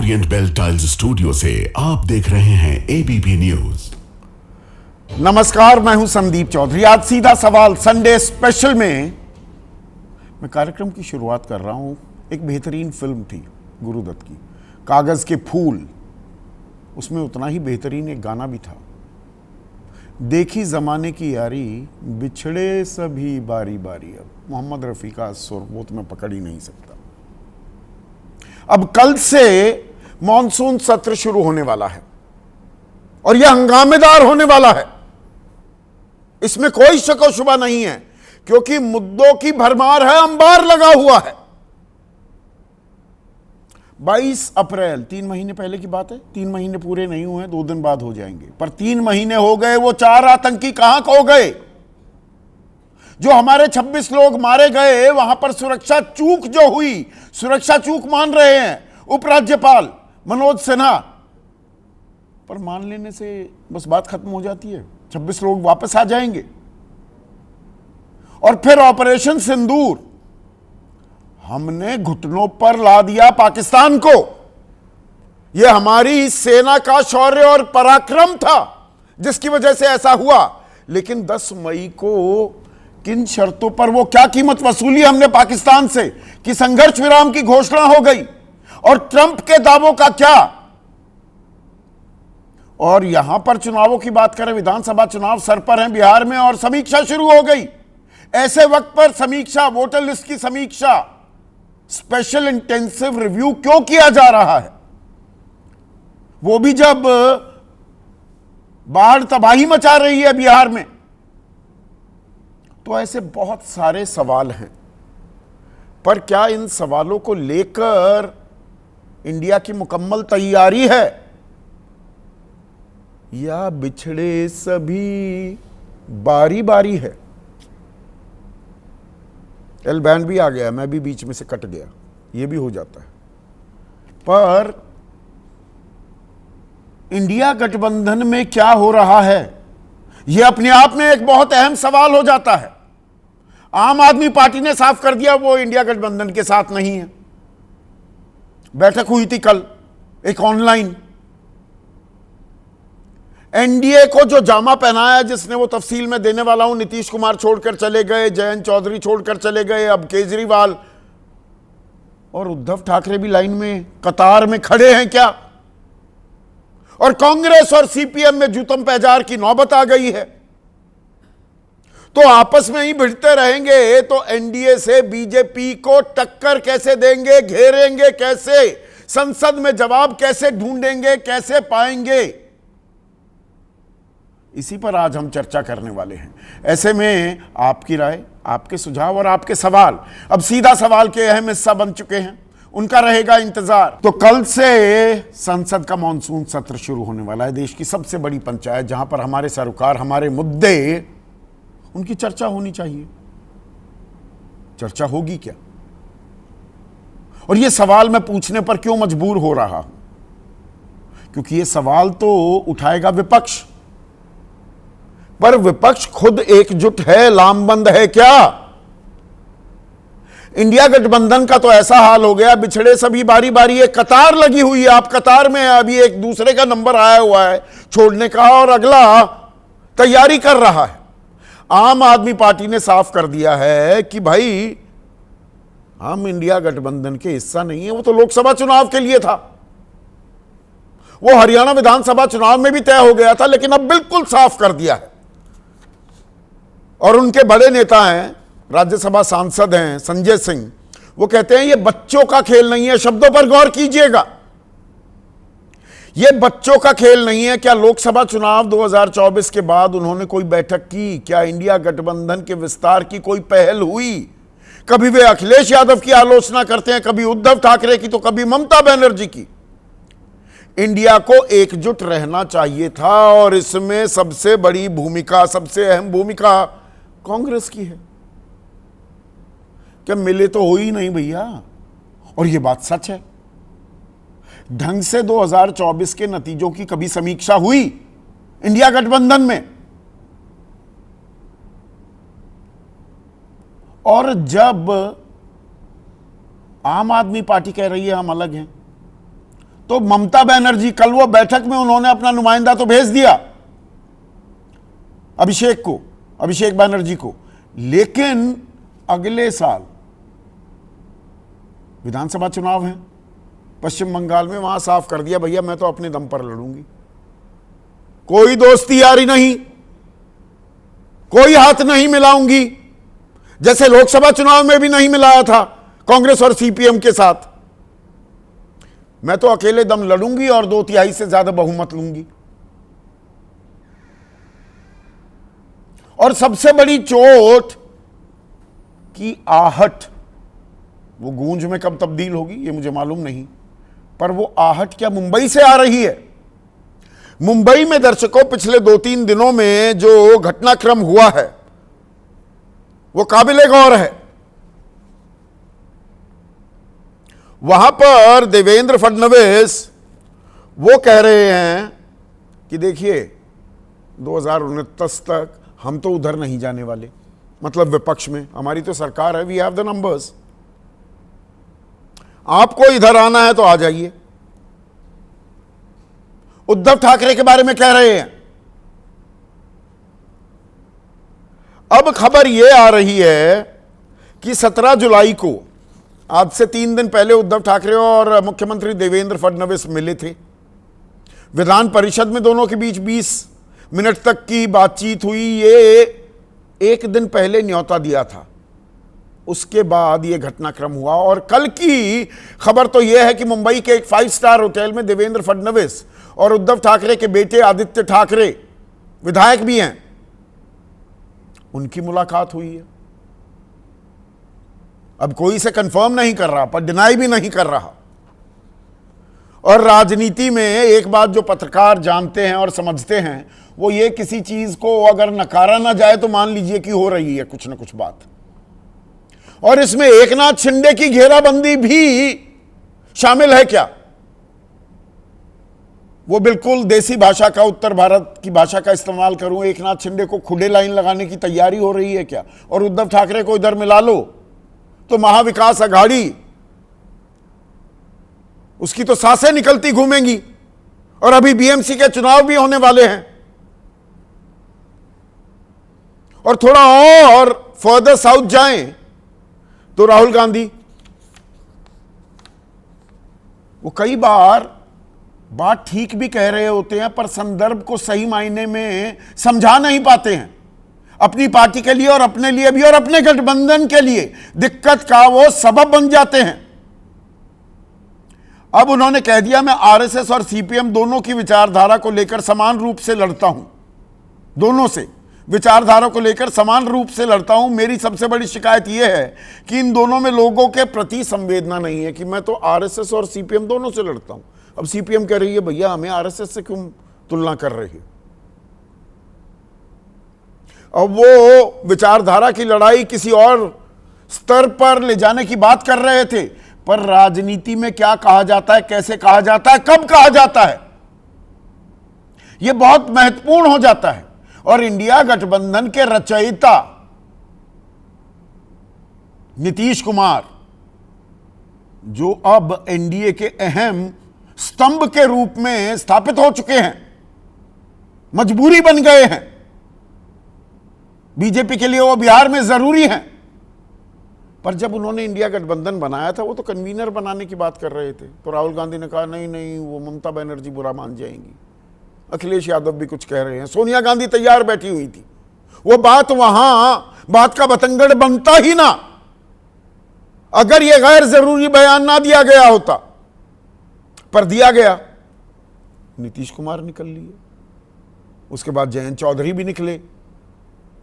Orient bell tiles studio से आप देख रहे हैं एबीपी न्यूज। नमस्कार, मैं हूं संदीप चौधरी। आज सीधा सवाल संडे स्पेशल में मैं कार्यक्रम की शुरुआत कर रहा हूं। एक बेहतरीन फिल्म थी गुरुदत्त की, कागज के फूल। उसमें उतना ही बेहतरीन एक गाना भी था, देखी जमाने की यारी बिछड़े सभी बारी बारी। अब मोहम्मद रफी का सुर वो तो मैं पकड़ ही नहीं सकता। अब कल से मॉनसून सत्र शुरू होने वाला है और यह हंगामेदार होने वाला है, इसमें कोई शक और शुबा नहीं है, क्योंकि मुद्दों की भरमार है, अंबार लगा हुआ है। 22 अप्रैल 3 महीने पहले की बात है। 3 महीने पूरे नहीं हुए, 2 दिन बाद हो जाएंगे, पर 3 महीने हो गए। वो 4 आतंकी कहां खो गए? जो हमारे 26 लोग मारे गए, वहां पर सुरक्षा चूक जो हुई, सुरक्षा चूक मान रहे हैं उपराज्यपाल मनोज सिन्हा, पर मान लेने से बस बात खत्म हो जाती है। 26 लोग वापस आ जाएंगे। और फिर ऑपरेशन सिंदूर, हमने घुटनों पर ला दिया पाकिस्तान को। यह हमारी सेना का शौर्य और पराक्रम था जिसकी वजह से ऐसा हुआ। लेकिन 10 मई को किन शर्तों पर, वो क्या कीमत वसूली हमने पाकिस्तान से कि संघर्ष विराम की घोषणा हो गई, और ट्रंप के दावों का क्या? और यहां पर चुनावों की बात करें, विधानसभा चुनाव सर पर हैं बिहार में और समीक्षा शुरू हो गई। ऐसे वक्त पर समीक्षा, वोटर लिस्ट की समीक्षा, स्पेशल इंटेंसिव रिव्यू क्यों किया जा रहा है? वो भी जब बाढ़ तबाही मचा रही है बिहार में। तो ऐसे बहुत सारे सवाल हैं, पर क्या इन सवालों को लेकर इंडिया की मुकम्मल तैयारी है, या बिछड़े सभी बारी बारी है? एल बैंड भी आ गया, मैं भी बीच में से कट गया, ये भी हो जाता है। पर इंडिया गठबंधन में क्या हो रहा है, यह अपने आप में एक बहुत अहम सवाल हो जाता है। आम आदमी पार्टी ने साफ कर दिया वो इंडिया गठबंधन के साथ नहीं है। बैठक हुई थी कल एक ऑनलाइन। एनडीए को जो जामा पहनाया, जिसने वो तफसील में देने वाला हूं, नीतीश कुमार छोड़कर चले गए, जयंत चौधरी छोड़कर चले गए, अब केजरीवाल और उद्धव ठाकरे भी लाइन में कतार में खड़े हैं क्या? और कांग्रेस और सीपीएम में जूतम पैजार की नौबत आ गई है। तो आपस में ही भिड़ते रहेंगे तो एनडीए से बीजेपी को टक्कर कैसे देंगे, घेरेंगे कैसे, संसद में जवाब कैसे ढूंढेंगे, कैसे पाएंगे? इसी पर आज हम चर्चा करने वाले हैं। ऐसे में आपकी राय, आपके सुझाव और आपके सवाल अब सीधा सवाल के अहम हिस्सा बन चुके हैं, उनका रहेगा इंतजार। तो कल से संसद का मॉनसून सत्र शुरू होने वाला है। देश की सबसे बड़ी पंचायत, जहां पर हमारे सरोकार, हमारे मुद्दे, उनकी चर्चा होनी चाहिए। चर्चा होगी क्या? और यह सवाल मैं पूछने पर क्यों मजबूर हो रहा हूं? क्योंकि यह सवाल तो उठाएगा विपक्ष, पर विपक्ष खुद एकजुट है, लामबंद है क्या? इंडिया गठबंधन का तो ऐसा हाल हो गया, बिछड़े सभी बारी बारी, एक कतार लगी हुई है। आप कतार में है, अभी एक दूसरे का नंबर आया हुआ है छोड़ने का, और अगला तैयारी कर रहा है। आम आदमी पार्टी ने साफ कर दिया है कि भाई हम इंडिया गठबंधन के हिस्सा नहीं है। वो तो लोकसभा चुनाव के लिए था, वो हरियाणा विधानसभा चुनाव में भी तय हो गया था, लेकिन अब बिल्कुल साफ कर दिया है। और उनके बड़े नेता हैं, राज्यसभा सांसद हैं संजय सिंह, वो कहते हैं ये बच्चों का खेल नहीं है। शब्दों पर गौर कीजिएगा, ये बच्चों का खेल नहीं है। क्या लोकसभा चुनाव 2024 के बाद उन्होंने कोई बैठक की? क्या इंडिया गठबंधन के विस्तार की कोई पहल हुई? कभी वे अखिलेश यादव की आलोचना करते हैं, कभी उद्धव ठाकरे की, तो कभी ममता बनर्जी की। इंडिया को एकजुट रहना चाहिए था, और इसमें सबसे बड़ी भूमिका, सबसे अहम भूमिका कांग्रेस की है। क्या मिले तो हो ही नहीं भैया, और यह बात सच है। ढंग से 2024 के नतीजों की कभी समीक्षा हुई इंडिया गठबंधन में? और जब आम आदमी पार्टी कह रही है हम अलग हैं, तो ममता बनर्जी, कल वो बैठक में उन्होंने अपना नुमाइंदा तो भेज दिया अभिषेक बनर्जी को, लेकिन अगले साल विधानसभा चुनाव है पश्चिम बंगाल में, वहां साफ कर दिया भैया मैं तो अपने दम पर लड़ूंगी, कोई दोस्ती यारी नहीं, कोई हाथ नहीं मिलाऊंगी, जैसे लोकसभा चुनाव में भी नहीं मिलाया था कांग्रेस और सीपीएम के साथ। मैं तो अकेले दम लड़ूंगी और 2/3 से ज्यादा बहुमत लूंगी। और सबसे बड़ी चोट की आहट, वो गूंज में कब तब्दील होगी ये मुझे मालूम नहीं, पर वो आहट क्या मुंबई से आ रही है? मुंबई में दर्शकों पिछले 2-3 दिनों में जो घटनाक्रम हुआ है वो काबिले गौर है। वहां पर देवेंद्र फडणवीस वो कह रहे हैं कि देखिए 2029 तक हम तो उधर नहीं जाने वाले, मतलब विपक्ष में, हमारी तो सरकार है, वी हैव द नंबर्स, आपको इधर आना है तो आ जाइए। उद्धव ठाकरे के बारे में कह रहे हैं। अब खबर यह आ रही है कि 17 जुलाई को, आज से 3 दिन पहले, उद्धव ठाकरे और मुख्यमंत्री देवेंद्र फडणवीस मिले थे। विधान परिषद में दोनों के बीच 20 मिनट तक की बातचीत हुई। ये 1 दिन पहले न्योता दिया था, उसके बाद यह घटनाक्रम हुआ। और कल की खबर तो यह है कि मुंबई के एक 5 स्टार होटल में देवेंद्र फडणवीस और उद्धव ठाकरे के बेटे आदित्य ठाकरे, विधायक भी हैं, उनकी मुलाकात हुई है। अब कोई इसे कंफर्म नहीं कर रहा पर डिनाई भी नहीं कर रहा। और राजनीति में एक बात जो पत्रकार जानते हैं और समझते हैं वो ये, किसी चीज को अगर नकारा ना जाए तो मान लीजिए कि हो रही है कुछ ना कुछ बात। और इसमें एकनाथ शिंदे की घेराबंदी भी शामिल है क्या? वो बिल्कुल देसी भाषा का, उत्तर भारत की भाषा का इस्तेमाल करूं, एकनाथ शिंदे को खुडे लाइन लगाने की तैयारी हो रही है क्या? और उद्धव ठाकरे को इधर मिला लो तो महाविकास आघाड़ी, उसकी तो सांसें निकलती घूमेंगी। और अभी बीएमसी के चुनाव भी होने वाले हैं। और थोड़ा और फर्दर साउथ जाएं तो राहुल गांधी, वो कई बार बात ठीक भी कह रहे होते हैं पर संदर्भ को सही मायने में समझा नहीं पाते हैं, अपनी पार्टी के लिए और अपने लिए भी और अपने गठबंधन के लिए दिक्कत का वो सबब बन जाते हैं। अब उन्होंने कह दिया मैं आरएसएस और सीपीएम दोनों की विचारधारा को लेकर समान रूप से लड़ता हूं, दोनों से विचारधारा को लेकर समान रूप से लड़ता हूं। मेरी सबसे बड़ी शिकायत यह है कि इन दोनों में लोगों के प्रति संवेदना नहीं है कि मैं तो आरएसएस और सीपीएम दोनों से लड़ता हूं। अब सीपीएम कह रही है भैया हमें आरएसएस से क्यों तुलना कर रही है? अब वो विचारधारा की लड़ाई किसी और स्तर पर ले जाने की बात कर रहे थे, पर राजनीति में क्या कहा जाता है, कैसे कहा जाता है, कब कहा जाता है, यह बहुत महत्वपूर्ण हो जाता है। और इंडिया गठबंधन के रचयिता नीतीश कुमार, जो अब एनडीए के अहम स्तंभ के रूप में स्थापित हो चुके हैं, मजबूरी बन गए हैं, बीजेपी के लिए वो बिहार में जरूरी हैं। पर जब उन्होंने इंडिया गठबंधन बनाया था वो तो कन्वीनर बनाने की बात कर रहे थे, तो राहुल गांधी ने कहा नहीं नहीं वो ममता बनर्जी बुरा मान जाएंगी। अखिलेश यादव भी कुछ कह रहे हैं, सोनिया गांधी तैयार बैठी हुई थी। वो बात वहां बात का बतंगड़ बनता ही ना अगर यह गैर जरूरी बयान ना दिया गया होता, पर दिया गया। नीतीश कुमार निकल लिए, उसके बाद जयंत चौधरी भी निकले,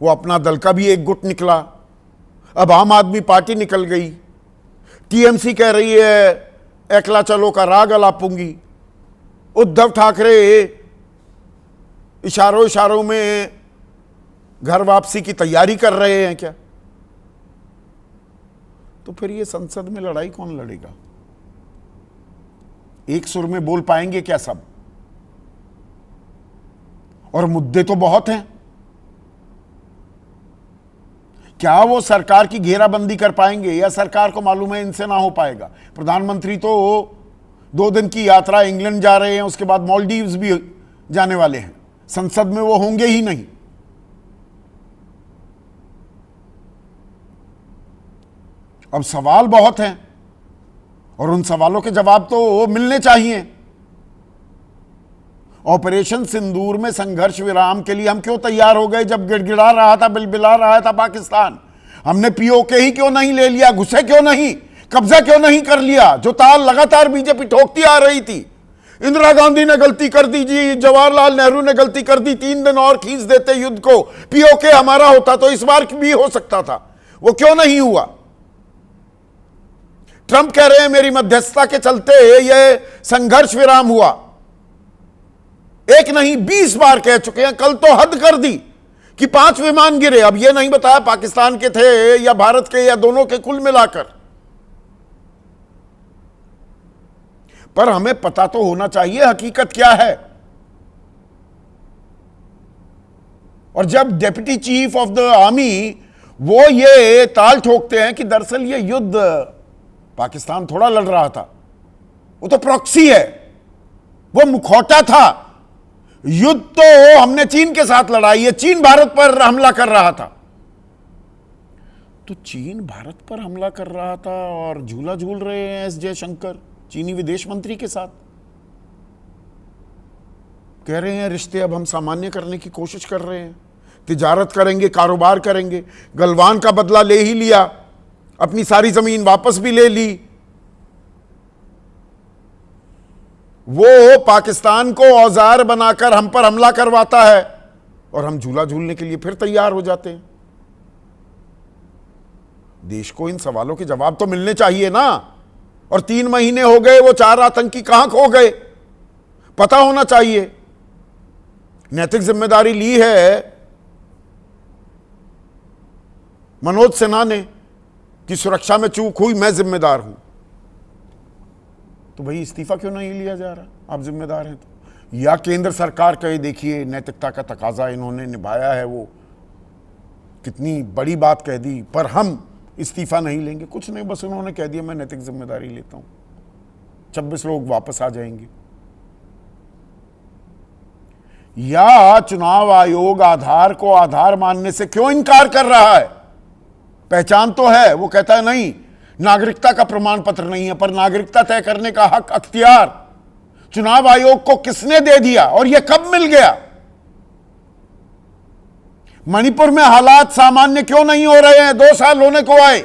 वो अपना दल का भी एक गुट निकला। अब आम आदमी पार्टी निकल गई। टीएमसी कह रही है एकला चलो का राग अलापूंगी। उद्धव ठाकरे इशारों इशारों में घर वापसी की तैयारी कर रहे हैं क्या? तो फिर ये संसद में लड़ाई कौन लड़ेगा? एक सुर में बोल पाएंगे क्या सब? और मुद्दे तो बहुत हैं। क्या वो सरकार की घेराबंदी कर पाएंगे या सरकार को मालूम है इनसे ना हो पाएगा? प्रधानमंत्री तो 2 दिन की यात्रा, इंग्लैंड जा रहे हैं, उसके बाद मालदीव्स भी जाने वाले हैं। संसद में वो होंगे ही नहीं। अब सवाल बहुत हैं और उन सवालों के जवाब तो मिलने चाहिए। ऑपरेशन सिंदूर में संघर्ष विराम के लिए हम क्यों तैयार हो गए जब गिड़गिड़ा रहा था, बिलबिला रहा था पाकिस्तान? हमने पीओके ही क्यों नहीं ले लिया? घुसे क्यों नहीं? कब्जा क्यों नहीं कर लिया? जो ताल लगातार बीजेपी ठोकती आ रही थी। इंदिरा गांधी ने गलती कर दी जी, जवाहरलाल नेहरू ने गलती कर दी, 3 दिन और खींच देते युद्ध को, पीओके हमारा होता तो इस बार भी हो सकता था। वो क्यों नहीं हुआ? ट्रंप कह रहे हैं मेरी मध्यस्थता के चलते यह संघर्ष विराम हुआ। एक नहीं 20 बार कह चुके हैं। कल तो हद कर दी कि 5 विमान गिरे। अब यह नहीं बताया पाकिस्तान के थे या भारत के या दोनों के, कुल मिलाकर। पर हमें पता तो होना चाहिए हकीकत क्या है। और जब deputy chief of the army वो ये ताल ठोकते हैं कि दरअसल ये युद्ध पाकिस्तान थोड़ा लड़ रहा था, वो तो प्रॉक्सी है, वो मुखौटा था। युद्ध तो हमने चीन के साथ लड़ाई है, चीन भारत पर हमला कर रहा था। तो चीन भारत पर हमला कर रहा था और झूला झूल रहे हैं एस जयशंकर चीनी विदेश मंत्री के साथ। कह रहे हैं रिश्ते अब हम सामान्य करने की कोशिश कर रहे हैं, तिजारत करेंगे, कारोबार करेंगे। गलवान का बदला ले ही लिया, अपनी सारी जमीन वापस भी ले ली। वो पाकिस्तान को औजार बनाकर हम पर हमला करवाता है और हम झूला झूलने के लिए फिर तैयार हो जाते हैं। देश को इन सवालों के जवाब तो मिलने चाहिए ना। और 3 महीने हो गए, वो 4 आतंकी कहां खो गए, पता होना चाहिए। नैतिक जिम्मेदारी ली है मनोज सिन्हा ने कि सुरक्षा में चूक हुई, मैं जिम्मेदार हूं। तो भाई इस्तीफा क्यों नहीं लिया जा रहा? आप जिम्मेदार हैं तो। या केंद्र सरकार कहे देखिए नैतिकता का तकाजा इन्होंने निभाया है, वो कितनी बड़ी बात कह दी, पर हम इस्तीफा नहीं लेंगे। कुछ नहीं, बस उन्होंने कह दिया मैं नैतिक जिम्मेदारी लेता हूं, 26 लोग वापस आ जाएंगे। या चुनाव आयोग आधार को आधार मानने से क्यों इनकार कर रहा है? पहचान तो है, वो कहता है नहीं नागरिकता का प्रमाण पत्र नहीं है, पर नागरिकता तय करने का हक, अख्तियार चुनाव आयोग को किसने दे दिया और यह कब मिल गया? मणिपुर में हालात सामान्य क्यों नहीं हो रहे हैं? 2 साल होने को आए।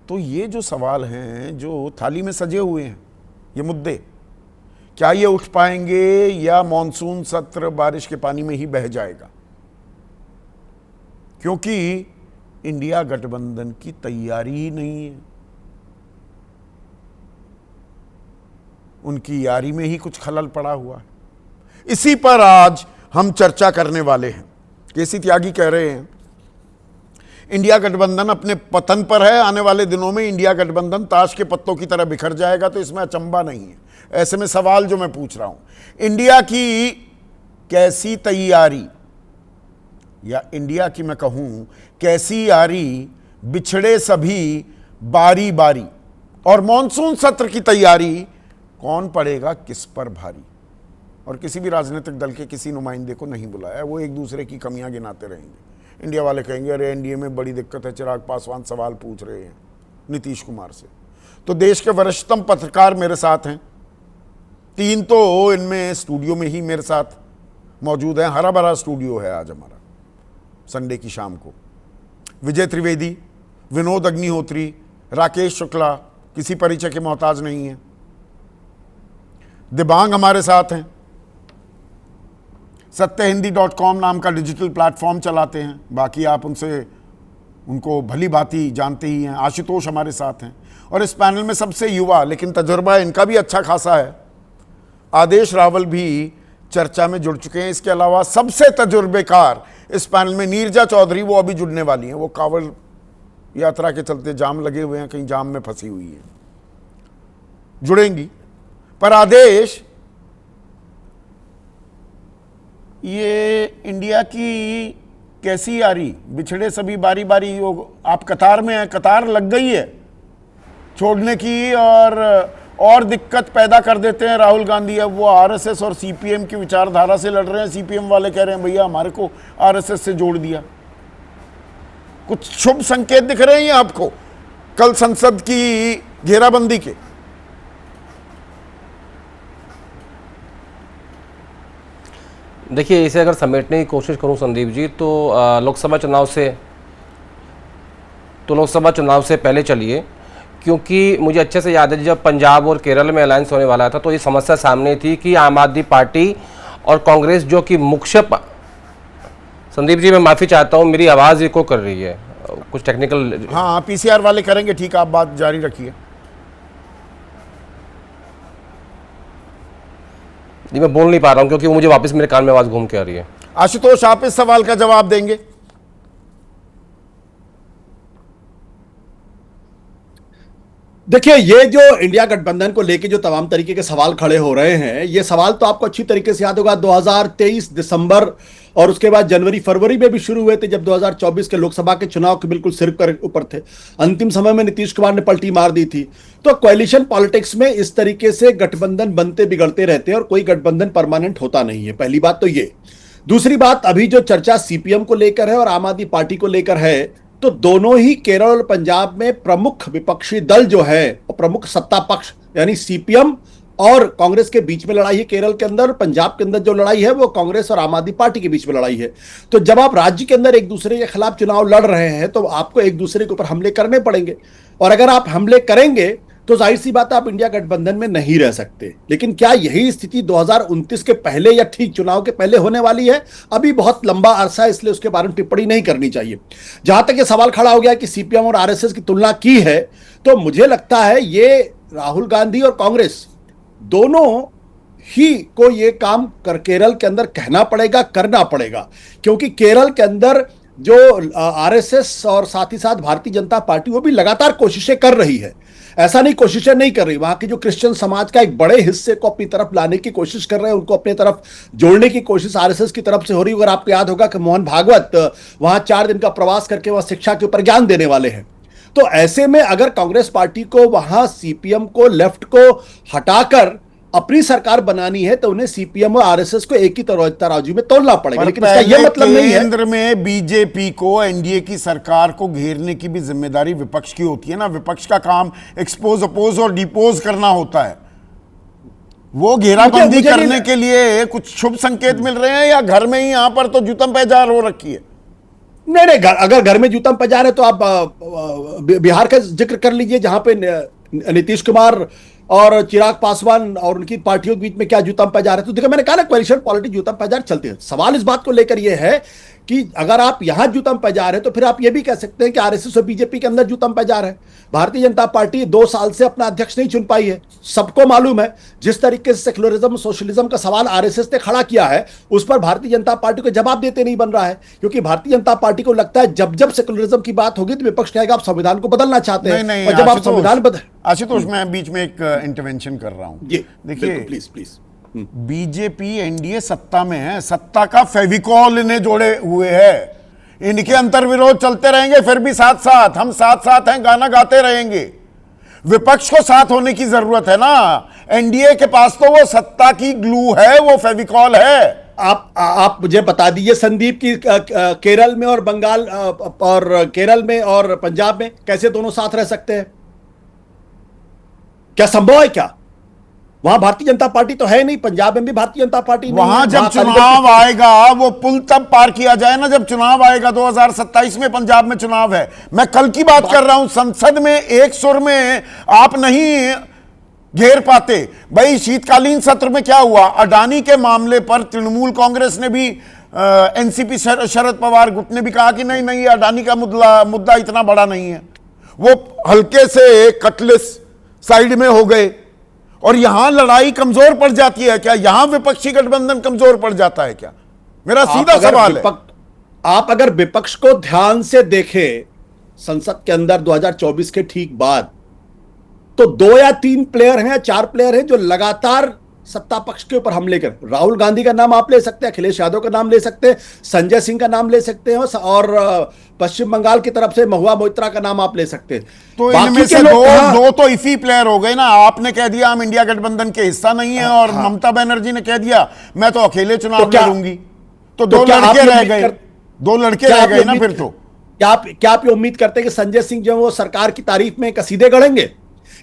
तो ये जो सवाल हैं, जो थाली में सजे हुए हैं, ये मुद्दे, क्या ये उठ पाएंगे या मॉनसून सत्र बारिश के पानी में ही बह जाएगा? क्योंकि इंडिया गठबंधन की तैयारी ही नहीं है। उनकी यारी में ही कुछ खलल पड़ा हुआ है। इसी पर आज हम चर्चा करने वाले हैं। केसी त्यागी कह रहे हैं इंडिया गठबंधन अपने पतन पर है, आने वाले दिनों में इंडिया गठबंधन ताश के पत्तों की तरह बिखर जाएगा, तो इसमें अचंभा नहीं है। ऐसे में सवाल जो मैं पूछ रहा हूं, इंडिया की कैसी तैयारी, या इंडिया की मैं कहूं कैसी यारी, बिछड़े सभी बारी बारी, और मॉनसून सत्र की तैयारी, कौन पड़ेगा किस पर भारी? और किसी भी राजनीतिक दल के किसी नुमाइंदे को नहीं बुलाया, वो एक दूसरे की कमियां गिनाते रहेंगे। इंडिया वाले कहेंगे अरे एनडीए में बड़ी दिक्कत है, चिराग पासवान सवाल पूछ रहे हैं नीतीश कुमार से। तो देश के वरिष्ठतम पत्रकार मेरे साथ हैं, 3 तो इनमें स्टूडियो में ही मेरे साथ मौजूद हैं। हरा भरा स्टूडियो है आज हमारा संडे की शाम को। विजय त्रिवेदी, विनोद अग्निहोत्री, राकेश शुक्ला किसी परिचय के मोहताज नहीं है। दिबांग हमारे साथ हैं, सत्यहिंदी.com नाम का डिजिटल प्लेटफॉर्म चलाते हैं, बाकी आप उनको भली भांति जानते ही हैं। आशुतोष हमारे साथ हैं, और इस पैनल में सबसे युवा लेकिन तजुर्बा इनका भी अच्छा खासा है, आदेश रावल भी चर्चा में जुड़ चुके हैं। इसके अलावा सबसे तजुर्बेकार इस पैनल में नीरजा चौधरी, वो अभी जुड़ने वाली हैं। वो कांवड़ यात्रा के चलते जाम लगे हुए हैं, कहीं जाम में फंसी हुई है, जुड़ेंगी। पर आदेश, ये इंडिया की कैसी आ रही, बिछड़े सभी बारी बारी। आप कतार में हैं, कतार लग गई है छोड़ने की, और दिक्कत पैदा कर देते हैं राहुल गांधी। अब वो आरएसएस और सीपीएम की विचारधारा से लड़ रहे हैं। सीपीएम वाले कह रहे हैं भैया हमारे को आरएसएस से जोड़ दिया। कुछ शुभ संकेत दिख रहे हैं आपको कल संसद की घेराबंदी के? देखिए, इसे अगर समेटने की कोशिश करूं संदीप जी, तो लोकसभा चुनाव से पहले चलिए, क्योंकि मुझे अच्छे से याद है जब पंजाब और केरल में अलायंस होने वाला था तो ये समस्या सामने थी कि आम आदमी पार्टी और कांग्रेस जो कि संदीप जी मैं माफ़ी चाहता हूँ, मेरी आवाज़ इको कर रही है, कुछ टेक्निकल। हाँ, पीसीआर वाले करेंगे, ठीक है, आप बात जारी रखिए। जी मैं बोल नहीं पा रहा हूँ क्योंकि वो मुझे वापस मेरे कान में आवाज़ घूम के आ रही है। आशुतोष, आप इस सवाल का जवाब देंगे? देखिए, ये जो इंडिया गठबंधन को लेके जो तमाम तरीके के सवाल खड़े हो रहे हैं, ये सवाल तो आपको अच्छी तरीके से याद होगा 2023 दिसंबर और उसके बाद जनवरी फरवरी में भी शुरू हुए थे, जब 2024 के लोकसभा के चुनाव के बिल्कुल सिर पर ऊपर थे। अंतिम समय में नीतीश कुमार ने पलटी मार दी थी। तो कोएलिशन पॉलिटिक्स में इस तरीके से गठबंधन बनते बिगड़ते रहते हैं और कोई गठबंधन परमानेंट होता नहीं है। पहली बात तो ये। दूसरी बात, अभी जो चर्चा सीपीएम को लेकर है और आम आदमी पार्टी को लेकर है, तो दोनों ही केरल और पंजाब में प्रमुख विपक्षी दल जो है और प्रमुख सत्ता पक्ष यानी सीपीएम और कांग्रेस के बीच में लड़ाई है। केरल के अंदर, पंजाब के अंदर जो लड़ाई है वो कांग्रेस और आम आदमी पार्टी के बीच में लड़ाई है। तो जब आप राज्य के अंदर एक दूसरे के खिलाफ चुनाव लड़ रहे हैं तो आपको एक दूसरे के ऊपर हमले करने पड़ेंगे, और अगर आप हमले करेंगे तो जाहिर सी बात है आप इंडिया गठबंधन में नहीं रह सकते। लेकिन क्या यही स्थिति 2029 के पहले या ठीक चुनाव के पहले होने वाली है? अभी बहुत लंबा अरसा है, इसलिए उसके बारे में टिप्पणी नहीं करनी चाहिए। जहां तक ये सवाल खड़ा हो गया कि सीपीएम और आरएसएस की तुलना की है, तो मुझे लगता है ये राहुल गांधी और कांग्रेस दोनों ही को ये काम केरल के अंदर कहना पड़ेगा, करना पड़ेगा, क्योंकि केरल के अंदर जो आरएसएस और साथ ही साथ भारतीय जनता पार्टी वो भी लगातार कोशिशें कर रही है। ऐसा नहीं कोशिशें नहीं कर रही, वहां के जो क्रिश्चियन समाज का एक बड़े हिस्से को अपनी तरफ लाने की कोशिश कर रहे हैं, उनको अपनी तरफ जोड़ने की कोशिश आरएसएस की तरफ से हो रही है। अगर आपको याद होगा कि मोहन भागवत वहां 4 दिन का प्रवास करके वहां शिक्षा के ऊपर ज्ञान देने वाले हैं। तो ऐसे में अगर कांग्रेस पार्टी को वहां सीपीएम को, लेफ्ट को हटाकर अपनी सरकार बनानी है तो उन्हें सीपीएम और आरएसएस को एक ही तराजू में तोलना पड़ेगा। लेकिन इसका यह मतलब नहीं है केंद्र में बीजेपी को, एनडीए की सरकार को घेरने की भी जिम्मेदारी विपक्ष की होती है ना। विपक्ष का काम एक्सपोज, अपोज और डिपोज करना होता है। वो घेराबंदी करने के लिए कुछ शुभ संकेत मिल रहे हैं या घर में ही यहां पर तो जूतम पैजार हो रखी है? नहीं, अगर घर में जूतम पैजार है तो आप बिहार का जिक्र कर लीजिए, जहां पे नीतीश कुमार और चिराग पासवान और उनकी पार्टियों के बीच में क्या जूतम पैजार है। तो देखो, मैंने कहा ना कोएलिशन पॉलिटिक्स जूतम पैजार चलते हैं। सवाल इस बात को लेकर यह है कि अगर आप यहां जूतम पैजार है तो फिर आप यह भी कह सकते हैं कि आरएसएस और बीजेपी के अंदर जूतम पैजार है। भारतीय जनता पार्टी 2 साल से अपना अध्यक्ष नहीं चुन पाई है। सबको मालूम है जिस तरीके से सेक्युलरिज्म, सोशलिज्म का सवाल आरएसएस ने खड़ा किया है, उस पर भारतीय जनता पार्टी को जवाब देते नहीं बन रहा है, क्योंकि भारतीय जनता पार्टी को लगता है जब जब सेक्युलरिज्म की बात होगी तो विपक्ष कहेगा आप संविधान को बदलना चाहते हैं। और जब आप संविधान आशुतोष, मैं बीच में एक इंटरवेंशन कर रहा हूं। देखिए, प्लीज प्लीज। बीजेपी एनडीए सत्ता में है, सत्ता का फेविकॉल इन्हें जोड़े हुए है। इनके अंतर्विरोध चलते रहेंगे, फिर भी साथ साथ हम साथ हैं, गाना गाते रहेंगे। विपक्ष को साथ होने की जरूरत है ना। एनडीए के पास तो वो सत्ता की ग्लू है, वो फेविकॉल है। आप मुझे बता दीजिए संदीप की केरल में और बंगाल और केरल में और पंजाब में कैसे दोनों साथ रह सकते हैं? क्या संभव है? क्या वहां भारतीय जनता पार्टी तो है नहीं, पंजाब में भी भारतीय जनता पार्टी नहीं। वहां जब चुनाव आएगा वो पुल तब पार किया जाए ना, जब चुनाव आएगा। 2027 में पंजाब में चुनाव है। मैं कल की बात कर रहा हूं। संसद में एक सुर में आप नहीं घेर पाते। भाई, शीतकालीन सत्र में क्या हुआ? अडानी के मामले पर तृणमूल कांग्रेस ने भी, एनसीपी शरद पवार गुट ने भी कहा कि नहीं, अडानी का मुद्दा इतना बड़ा नहीं है। वो हल्के से कटलेस साइड में हो गए और यहां लड़ाई कमजोर पड़ जाती है क्या? यहां विपक्षी गठबंधन कमजोर पड़ जाता है क्या? मेरा सीधा सवाल है। आप अगर विपक्ष को ध्यान से देखें संसद के अंदर 2024 के ठीक बाद, तो 2 या 3 प्लेयर हैं, 4 प्लेयर हैं जो लगातार सत्ता पक्ष के ऊपर हमले कर, राहुल गांधी का नाम आप ले सकते हैं, अखिलेश यादव का नाम ले सकते हैं, संजय सिंह का नाम ले सकते हैं, और पश्चिम बंगाल की तरफ से महुआ मोइत्रा का नाम आप ले सकते हैं। तो बाकी इनमें के से लोग दो तो इफी प्लेयर हो गए ना। आपने कह दिया हम इंडिया गठबंधन के हिस्सा नहीं है, और ममता बनर्जी ने कह दिया मैं तो अकेले चुनाव लड़ूंगी। तो दो लड़के रह गए, दो लड़के रह गए ना। फिर तो क्या आप ये उम्मीद करते हैं कि संजय सिंह जो है वो सरकार की तारीफ में कसीदे गढ़ेंगे,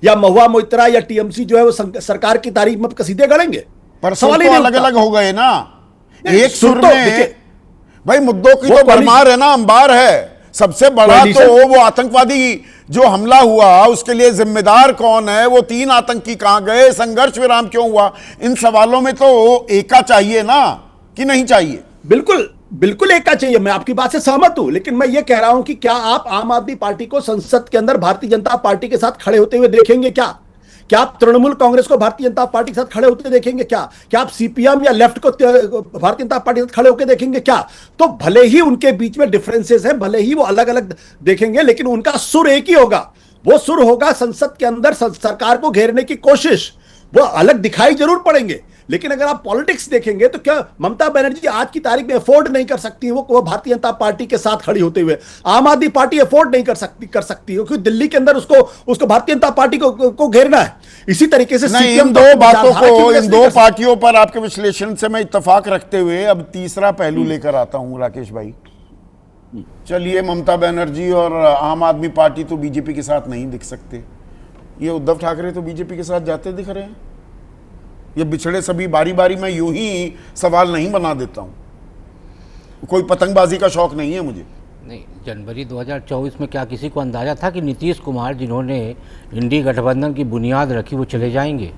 या महुआ मोइत्रा या टीएमसी जो है वो सरकार की तारीफ में कसीदे गढ़ेंगे? पर सवाल तो अलग अलग हो गए ना। एक सुर में भाई मुद्दों की तो भरमार है ना, अंबार है। सबसे बड़ा तो वो आतंकवादी जो हमला हुआ उसके लिए जिम्मेदार कौन है, वो 3 आतंकी कहां गए, संघर्ष विराम क्यों हुआ, इन सवालों में तो एका चाहिए ना, कि नहीं चाहिए? बिल्कुल बिल्कुल एका चाहिए, मैं आपकी बात से सहमत हूं। लेकिन मैं ये कह रहा हूं कि क्या आप आम आदमी पार्टी को संसद के अंदर भारतीय जनता पार्टी के साथ खड़े होते हुए देखेंगे? क्या आप तृणमूल कांग्रेस को भारतीय जनता पार्टी के साथ खड़े होते देखेंगे? क्या आप सीपीएम या लेफ्ट को भारतीय जनता पार्टी के साथ खड़े होकर देखेंगे? क्या तो भले ही उनके बीच में डिफरेंसेस हैं, भले ही वो अलग अलग देखेंगे, लेकिन उनका सुर एक ही होगा। वो सुर होगा संसद के अंदर सरकार को घेरने की कोशिश। वो अलग दिखाई जरूर पड़ेंगे, लेकिन अगर आप पॉलिटिक्स देखेंगे तो क्या ममता बनर्जी आज की तारीख में अफोर्ड नहीं कर सकती वो भारतीय जनता पार्टी के साथ खड़ी होते हुए? आम आदमी पार्टी अफोर्ड नहीं कर सकती क्योंकि दिल्ली के अंदर उसको भारतीय जनता पार्टी को घेरना है। इसी तरीके से इन दो बातों को, इन दो पार्टियों पर आपके विश्लेषण से मैं इत्तेफाक रखते हुए अब तीसरा पहलू लेकर आता हूं राकेश भाई। चलिए, ममता बनर्जी और आम आदमी पार्टी तो बीजेपी के साथ नहीं दिख सकते, ये उद्धव ठाकरे तो बीजेपी के साथ जाते दिख रहे हैं। ये बिछड़े सभी बारी बारी मैं यूं ही सवाल नहीं बना देता हूं, कोई पतंगबाजी का शौक नहीं है मुझे। नहीं, जनवरी 2024 में क्या किसी को अंदाजा था कि नीतीश कुमार जिन्होंने इंडी गठबंधन की बुनियाद रखी वो चले जाएंगे?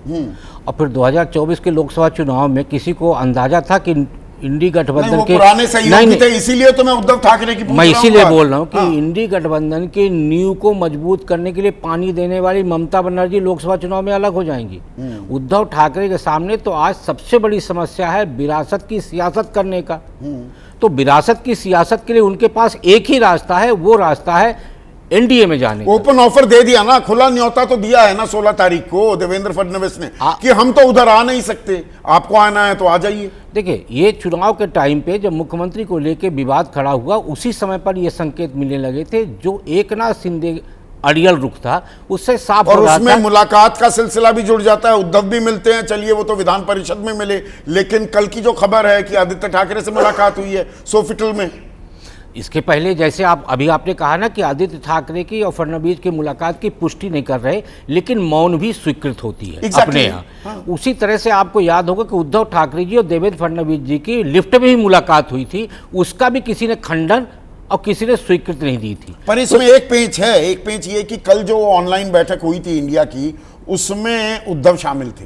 और फिर 2024 के लोकसभा चुनाव में किसी को अंदाजा था कि इंडी गठबंधन के पुराने सहयोगी थे, इसीलिए तो मैं उद्धव ठाकरे की मैं इसीलिए बोल रहा हूँ कि इंडी गठबंधन के नींव को मजबूत करने के लिए पानी देने वाली ममता बनर्जी लोकसभा चुनाव में अलग हो जाएंगी। उद्धव ठाकरे के सामने तो आज सबसे बड़ी समस्या है विरासत की सियासत करने का। तो विरासत की सियासत के लिए उनके पास एक ही रास्ता है, वो रास्ता है एनडीए में जाने। ओपन ऑफर दे दिया ना, खुला न्योता तो दिया है ना 16 तारीख को देवेंद्र फडणवीस ने कि हम तो उधर आ नहीं सकते, आपको आना है तो आ जाइए। देखिए, ये चुनाव के टाइम पे जब मुख्यमंत्री को लेके विवाद खड़ा हुआ, उसी समय पर ये संकेत मिलने लगे थे। जो एकनाथ शिंदे अड़ियल रुख था उससे साफ और हो रहा उसमें था। मुलाकात का सिलसिला भी जुड़ जाता है, उद्धव भी मिलते हैं, चलिए वो तो विधान परिषद में मिले, लेकिन कल की जो खबर है कि आदित्य ठाकरे से मुलाकात हुई है सोफिटल में। इसके पहले जैसे आपने कहा ना कि आदित्य ठाकरे की और फडणवीस की मुलाकात की पुष्टि नहीं कर रहे, लेकिन मौन भी स्वीकृत होती है अपने यहाँ। उसी तरह से आपको याद होगा कि उद्धव ठाकरे जी और देवेंद्र फडणवीस जी की लिफ्ट में ही मुलाकात हुई थी, उसका भी किसी ने खंडन और किसी ने स्वीकृति नहीं दी थी। पर इसमें एक पेंच है, एक पेंच ये कि कल जो ऑनलाइन बैठक हुई थी इंडिया की, उसमें उद्धव शामिल थे।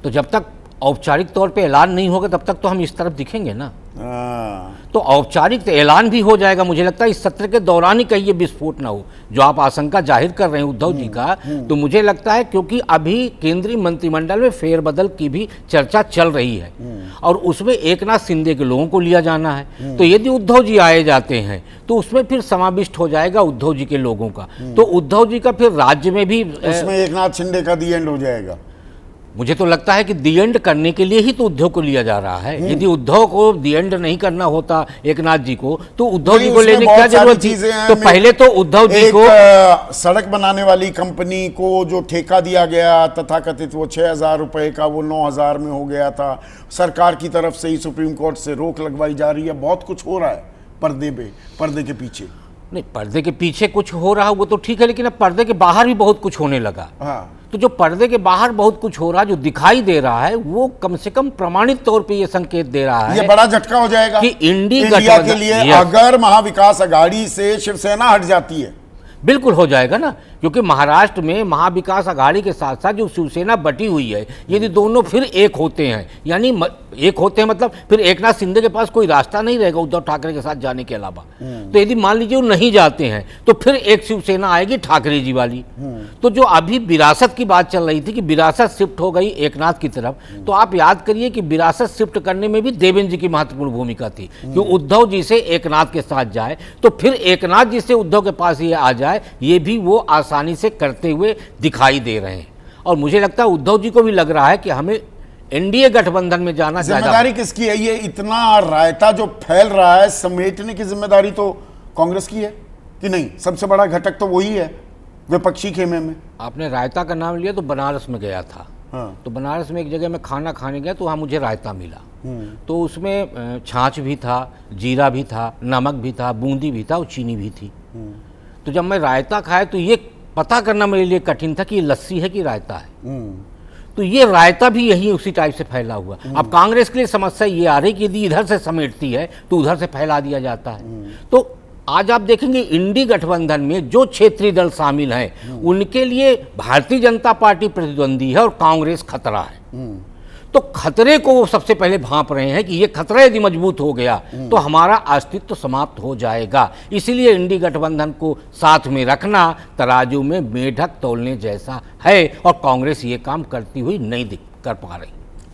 तो जब तक औपचारिक तौर पे ऐलान नहीं होगा तब तक तो हम इस तरफ दिखेंगे ना। तो औपचारिक ऐलान भी हो जाएगा, मुझे लगता है इस सत्र के दौरान ही कहीं ये विस्फोट ना हो जो आप आशंका जाहिर कर रहे हैं उद्धव जी का। तो मुझे लगता है क्योंकि अभी केंद्रीय मंत्रिमंडल में फेरबदल की भी चर्चा चल रही है और उसमें एकनाथ शिंदे के लोगों को लिया जाना है। तो यदि उद्धव जी आए जाते हैं तो उसमें फिर समाविष्ट हो जाएगा उद्धव जी के लोगों का। तो उद्धव जी का फिर राज्य में भी उसमें एकनाथ शिंदे का दी एंड हो जाएगा। मुझे तो लगता है कि दी एंड करने के लिए ही तो उद्धव को लिया जा रहा है। यदि उद्धव को दी एंड नहीं करना होता एकनाथ जी को, तो उद्धव जी को लेने की क्या जरूरत थी? तो पहले तो उद्धव जी को सड़क बनाने वाली कंपनी को जो ठेका दिया गया तथाकथित, वो 6,000 रुपए का वो 9,000 में हो गया था। सरकार की तरफ से ही सुप्रीम कोर्ट से रोक लगवाई जा रही है। बहुत कुछ हो रहा है पर्दे के पीछे। नहीं, पर्दे के पीछे कुछ हो रहा वो तो ठीक है, लेकिन अब पर्दे के बाहर भी बहुत कुछ होने लगा। तो जो पर्दे के बाहर बहुत कुछ हो रहा, जो दिखाई दे रहा है, वो कम से कम प्रमाणित तौर पे ये संकेत दे रहा है, ये बड़ा झटका हो जाएगा कि इंडिया के लिए अगर महाविकास अघाड़ी से शिवसेना हट जाती है। बिल्कुल हो जाएगा ना, क्योंकि महाराष्ट्र में महाविकास अघाड़ी के साथ साथ जो शिवसेना बटी हुई है, यदि दोनों फिर एक होते हैं, यानी एक होते हैं मतलब फिर एकनाथ शिंदे के पास कोई रास्ता नहीं रहेगा उद्धव ठाकरे के साथ जाने के अलावा। तो यदि मान लीजिए वो नहीं जाते हैं तो फिर एक शिवसेना आएगी ठाकरे जी वाली। तो जो अभी विरासत की बात चल रही थी कि विरासत शिफ्ट हो गई एकनाथ की तरफ, तो आप याद करिए कि विरासत शिफ्ट करने में भी देवेंद्र जी की महत्वपूर्ण भूमिका थी कि उद्धव जी से एकनाथ के साथ जाए, तो फिर एकनाथ जी से उद्धव के पास ये आ जाए, ये भी वो आसानी से करते हुए दिखाई दे रहे हैं। और मुझे लगता है उद्धव जी को भी लग रहा है कि हमें एनडीए गठबंधन में जाना ज्यादा। जिम्मेदारी किसकी है? ये इतना रायता जो फैल रहा है, समेटने की जिम्मेदारी तो कांग्रेस की है कि नहीं? सबसे बड़ा घटक तो वही है विपक्षी खेमे में। आपने रायता का नाम लिया तो बनारस में गया था। हाँ। तो बनारस में एक जगह मैं खाना खाने गया तो वहाँ मुझे रायता मिला। तो उसमें छाछ भी था, जीरा भी था, नमक भी था, बूंदी भी था और चीनी भी थी। तो जब मैं रायता खाया तो ये पता करना मेरे लिए कठिन था कि ये लस्सी है कि रायता है। तो ये रायता भी यही उसी टाइप से फैला हुआ। अब कांग्रेस के लिए समस्या ये आ रही कि यदि इधर से समेटती है तो उधर से फैला दिया जाता है। तो आज आप देखेंगे इंडी गठबंधन में जो क्षेत्रीय दल शामिल हैं उनके लिए भारतीय जनता पार्टी प्रतिद्वंदी है और कांग्रेस खतरा है। तो खतरे को वो सबसे पहले भांप रहे हैं कि ये खतरा यदि मजबूत हो गया तो हमारा अस्तित्व समाप्त हो जाएगा। इसीलिए इंडी गठबंधन को साथ में रखना तराजू में मेढक तोलने जैसा है और कांग्रेस ये काम करती हुई नहीं कर पा रही।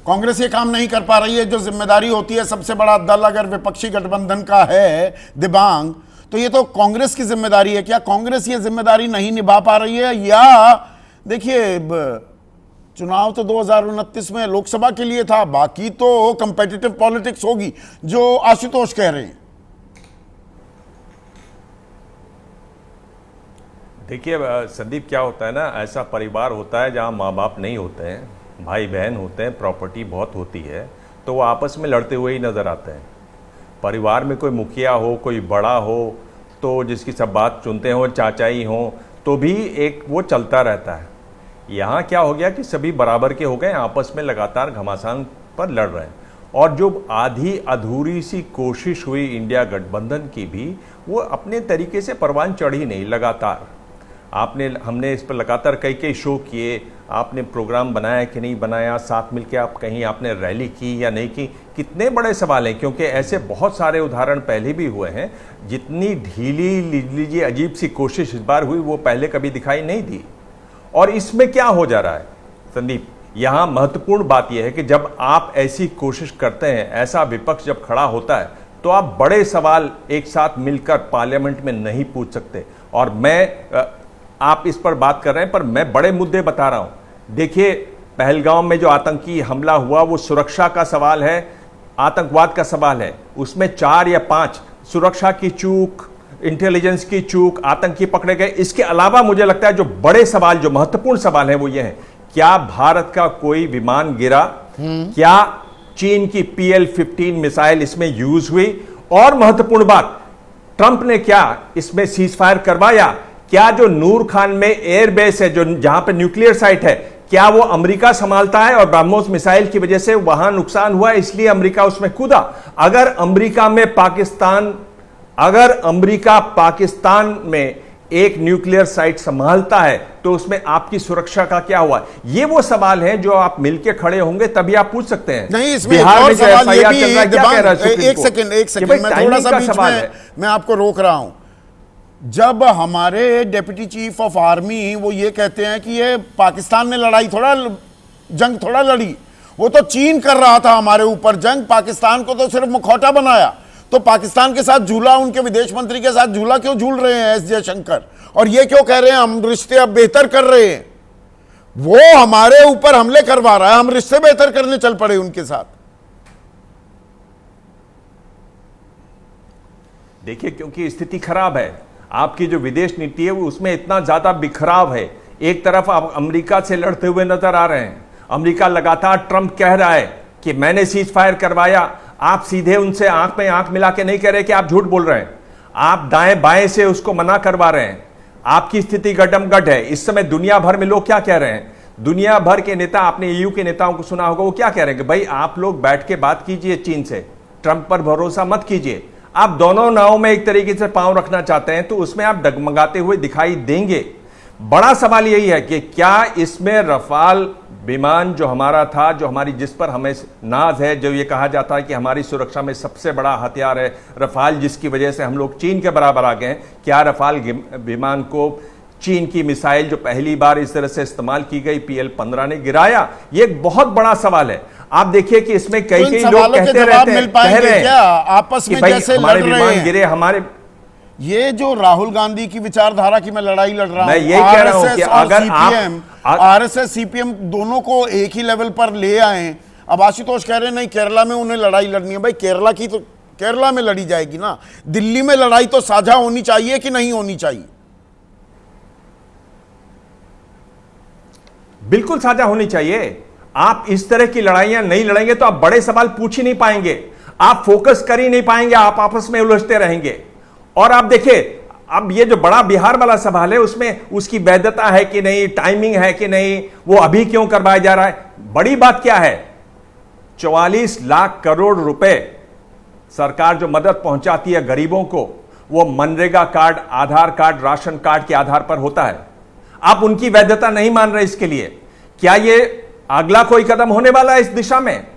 कांग्रेस ये काम नहीं कर पा रही है। जो जिम्मेदारी होती है, सबसे बड़ा दल अगर विपक्षी गठबंधन का है दिबांग, तो ये तो कांग्रेस की जिम्मेदारी है। क्या कांग्रेस ये जिम्मेदारी नहीं निभा पा रही है? या देखिए, चुनाव तो 2029 में लोकसभा के लिए था, बाकी तो कंपेटिटिव पॉलिटिक्स होगी, जो आशुतोष कह रहे हैं। देखिए संदीप, क्या होता है ना, ऐसा परिवार होता है जहाँ माँ बाप नहीं होते हैं, भाई बहन होते हैं, प्रॉपर्टी बहुत होती है, तो वो आपस में लड़ते हुए ही नज़र आते हैं। परिवार में कोई मुखिया हो, कोई बड़ा हो, तो जिसकी सब बात सुनते हो, चाचाई हो, तो भी एक वो चलता रहता है। यहाँ क्या हो गया कि सभी बराबर के हो गए, आपस में लगातार घमासान पर लड़ रहे हैं। और जो आधी अधूरी सी कोशिश हुई इंडिया गठबंधन की भी, वो अपने तरीके से परवान चढ़ी नहीं। लगातार हमने इस पर लगातार कई शो किए, आपने प्रोग्राम बनाया कि नहीं बनाया, साथ मिलके आप कहीं आपने रैली की या नहीं की, कितने बड़े सवाल हैं। क्योंकि ऐसे बहुत सारे उदाहरण पहले भी हुए हैं। जितनी ढीली लीजिए अजीब सी कोशिश इस बार हुई, वो पहले कभी दिखाई नहीं दी। और इसमें क्या हो जा रहा है संदीप, यहाँ महत्वपूर्ण बात यह है कि जब आप ऐसी कोशिश करते हैं, ऐसा विपक्ष जब खड़ा होता है, तो आप बड़े सवाल एक साथ मिलकर पार्लियामेंट में नहीं पूछ सकते। और आप इस पर बात कर रहे हैं, पर मैं बड़े मुद्दे बता रहा हूं। देखिए, पहलगाम में जो आतंकी हमला हुआ, वो सुरक्षा का सवाल है, आतंकवाद का सवाल है। उसमें 4 या 5 सुरक्षा की चूक, इंटेलिजेंस की चूक, आतंकी पकड़े गए। इसके अलावा मुझे लगता है जो बड़े सवाल, जो महत्वपूर्ण सवाल है, वो ये है, क्या भारत का कोई विमान गिरा? क्या चीन की PL-15 मिसाइल इसमें यूज हुई? और महत्वपूर्ण बात, ट्रंप ने क्या इसमें सीज फायर करवाया? क्या जो नूर खान में एयरबेस है, जो जहां पर न्यूक्लियर साइट है, क्या वो अमेरिका संभालता है? और ब्रह्मोस मिसाइल की वजह से वहां नुकसान हुआ, इसलिए अमेरिका उसमें कूदा। अगर अमेरिका पाकिस्तान में एक न्यूक्लियर साइट संभालता है, तो उसमें आपकी सुरक्षा का क्या हुआ? ये वो सवाल हैं जो आप मिलके खड़े होंगे तभी आप पूछ सकते हैं। नहीं, इसमें बिहार में जो सवाल FIR ये चल रहा है, क्या कह रहा है सुप्रीम एक कोर्ट? सेकंड मैं थोड़ा सा बीच में मैं आपको रोक रहा हूं। जब हमारे डिप्टी चीफ ऑफ आर्मी वो ये कहते हैं कि ये पाकिस्तान ने जंग थोड़ा लड़ी, वो तो चीन कर रहा था हमारे ऊपर जंग, पाकिस्तान को तो सिर्फ मुखौटा बनाया। तो पाकिस्तान के साथ झूला, उनके विदेश मंत्री के साथ झूला क्यों झूल रहे हैं एस जयशंकर? और ये क्यों कह रहे हैं हम रिश्ते अब बेहतर कर रहे हैं? वो हमारे ऊपर हमले करवा रहा है, हम रिश्ते बेहतर करने चल पड़े उनके साथ। देखिए, क्योंकि स्थिति खराब है, आपकी जो विदेश नीति है वो उसमें इतना ज्यादा बिखराव है। एक तरफ आप अमेरिका से लड़ते हुए नजर आ रहे हैं, अमेरिका लगातार, ट्रंप कह रहा है कि मैंने सीज फायर करवाया, आप सीधे उनसे आंख में आंख मिला के नहीं कह रहे कि आप झूठ बोल रहे हैं, आप दाएं बाएं से उसको मना करवा रहे हैं। आपकी स्थिति गडमगड है। इस समय दुनिया भर में लोग क्या कह रहे हैं? दुनिया भर के नेता, आपने EU के नेताओं को सुना होगा, वो क्या कह रहे हैं कि भाई आप लोग बैठ के बात कीजिए चीन से, ट्रंप पर भरोसा मत कीजिए। आप दोनों नाव में एक तरीके से पांव रखना चाहते हैं, तो उसमें आप डगमगाते हुए दिखाई देंगे। बड़ा सवाल यही है कि क्या इसमें रफाल विमान जो हमारा था, जो हमारी, जिस पर हमें नाज है, जो ये कहा जाता है कि हमारी सुरक्षा में सबसे बड़ा हथियार है रफाल, जिसकी वजह से हम लोग चीन के बराबर आ गए हैं, क्या रफाल विमान को चीन की मिसाइल जो पहली बार इस तरह से इस्तेमाल की गई PL-15 ने गिराया? ये एक बहुत बड़ा सवाल है। आप देखिए कि इसमें कई लोग कहते रहते हैं, कह रहे हैं आपस में जैसे हमारे विमान गिरे, हमारे ये जो राहुल गांधी की विचारधारा की मैं लड़ाई लड़ रहा हूं, मैं यही कह रहा हूं कि अगर RSS CPM दोनों को एक ही लेवल पर ले आए, अब आशुतोष कह रहे हैं नहीं केरला में उन्हें लड़ाई लड़नी है। भाई केरला की तो केरला में लड़ी जाएगी ना, दिल्ली में लड़ाई तो साझा होनी चाहिए कि नहीं होनी चाहिए? बिल्कुल साझा होनी चाहिए। आप इस तरह की लड़ाइयां नहीं लड़ेंगे तो आप बड़े सवाल पूछ ही नहीं पाएंगे, आप फोकस कर ही नहीं पाएंगे, आप आपस में उलझते रहेंगे। और आप देखिए अब ये जो बड़ा बिहार वाला सवाल है उसमें उसकी वैधता है कि नहीं, टाइमिंग है कि नहीं, वो अभी क्यों करवाया जा रहा है। बड़ी बात क्या है, 44 लाख करोड़ रुपए सरकार जो मदद पहुंचाती है गरीबों को, वो मनरेगा कार्ड, आधार कार्ड, राशन कार्ड के आधार पर होता है। आप उनकी वैधता नहीं मान रहे इसके लिए। क्या ये अगला कोई कदम होने वाला है इस दिशा में?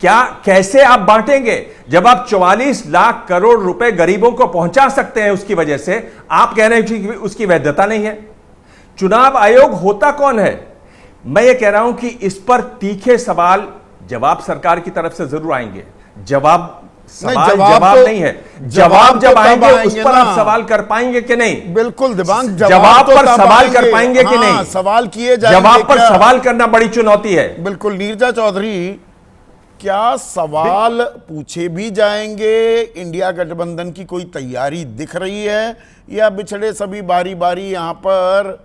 क्या कैसे आप बांटेंगे जब आप 44 लाख करोड़ रुपए गरीबों को पहुंचा सकते हैं? उसकी वजह से आप कह रहे हैं कि उसकी वैधता नहीं है। चुनाव आयोग होता कौन है? मैं ये कह रहा हूं कि इस पर तीखे सवाल जवाब सरकार की तरफ से जरूर आएंगे। जवाब नहीं है, जवाब जब आएंगे उस पर आप सवाल कर पाएंगे कि नहीं? बिल्कुल दिबांग, जवाब पर सवाल कर पाएंगे कि नहीं? सवाल किए जाएंगे। जवाब पर सवाल करना बड़ी चुनौती है। बिल्कुल। नीरजा चौधरी, क्या सवाल पूछे भी जाएंगे? इंडिया गठबंधन की कोई तैयारी दिख रही है या बिछड़े सभी बारी बारी यहां पर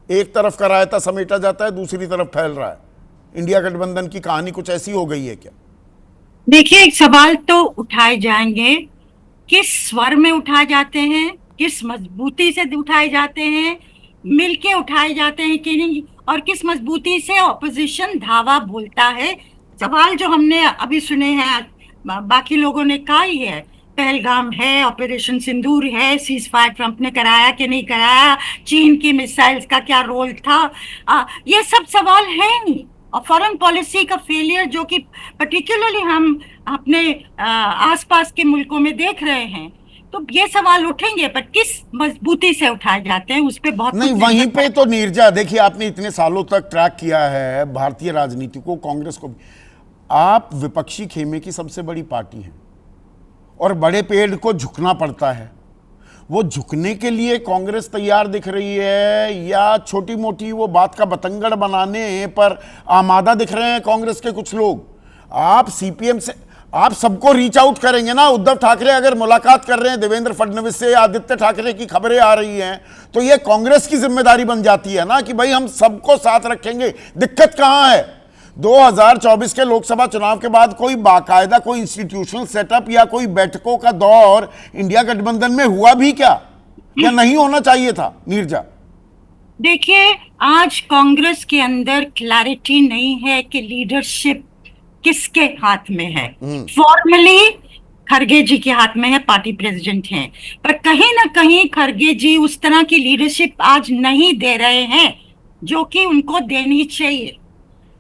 एक तरफ का रायता समेटा जाता है, दूसरी तरफ फैल रहा है? इंडिया गठबंधन की कहानी कुछ ऐसी हो गई है क्या? देखिए, एक सवाल तो उठाए जाएंगे, किस स्वर में उठाए जाते हैं, किस मजबूती से उठाए जाते हैं, मिलके उठाए जाते हैं कि नहीं, और किस मजबूती से ऑपोजिशन धावा बोलता है। सवाल जो हमने अभी सुने हैं, बाकी लोगों ने कहा ही है, पहलगाम है, ऑपरेशन सिंदूर है, सीज फायर ट्रंप ने कराया कि नहीं कराया, चीन की मिसाइल्स का क्या रोल था, ये सब सवाल हैं नहीं। और फॉरेन पॉलिसी का फेलियर जो कि पर्टिकुलरली हम अपने आसपास के मुल्कों में देख रहे हैं, तो ये सवाल उठेंगे, पर किस मजबूती से उठाए जाते हैं उस पे बहुत नहीं। वहीं पे तो नीरजा, देखिए आपने इतने सालों तक ट्रैक किया है भारतीय राजनीति को, कांग्रेस को भी। आप विपक्षी खेमे की सबसे बड़ी पार्टी हैं और बड़े पेड़ को झुकना पड़ता है। वो झुकने के लिए कांग्रेस तैयार दिख रही है या छोटी मोटी वो बात का बतंगड़ बनाने पर आमादा दिख रहे हैं कांग्रेस के कुछ लोग? आप सीपीएम से आप सबको रीच आउट करेंगे ना। उद्धव ठाकरे अगर मुलाकात कर रहे हैं देवेंद्र फडणवीस से, आदित्य ठाकरे की खबरें आ रही हैं, तो ये कांग्रेस की जिम्मेदारी बन जाती है ना कि भाई हम सबको साथ रखेंगे। दिक्कत कहां है? 2024 के लोकसभा चुनाव के बाद कोई बाकायदा कोई इंस्टीट्यूशनल सेटअप या कोई बैठकों का दौर इंडिया गठबंधन में हुआ भी क्या, या नहीं होना चाहिए था? नीरजा, देखिए, आज कांग्रेस के अंदर क्लैरिटी नहीं है कि लीडरशिप किसके हाथ में है। फॉर्मली खरगे जी के हाथ में है, पार्टी प्रेसिडेंट हैं, पर कहीं ना कहीं खरगे जी उस तरह की लीडरशिप आज नहीं दे रहे हैं जो कि उनको देनी चाहिए।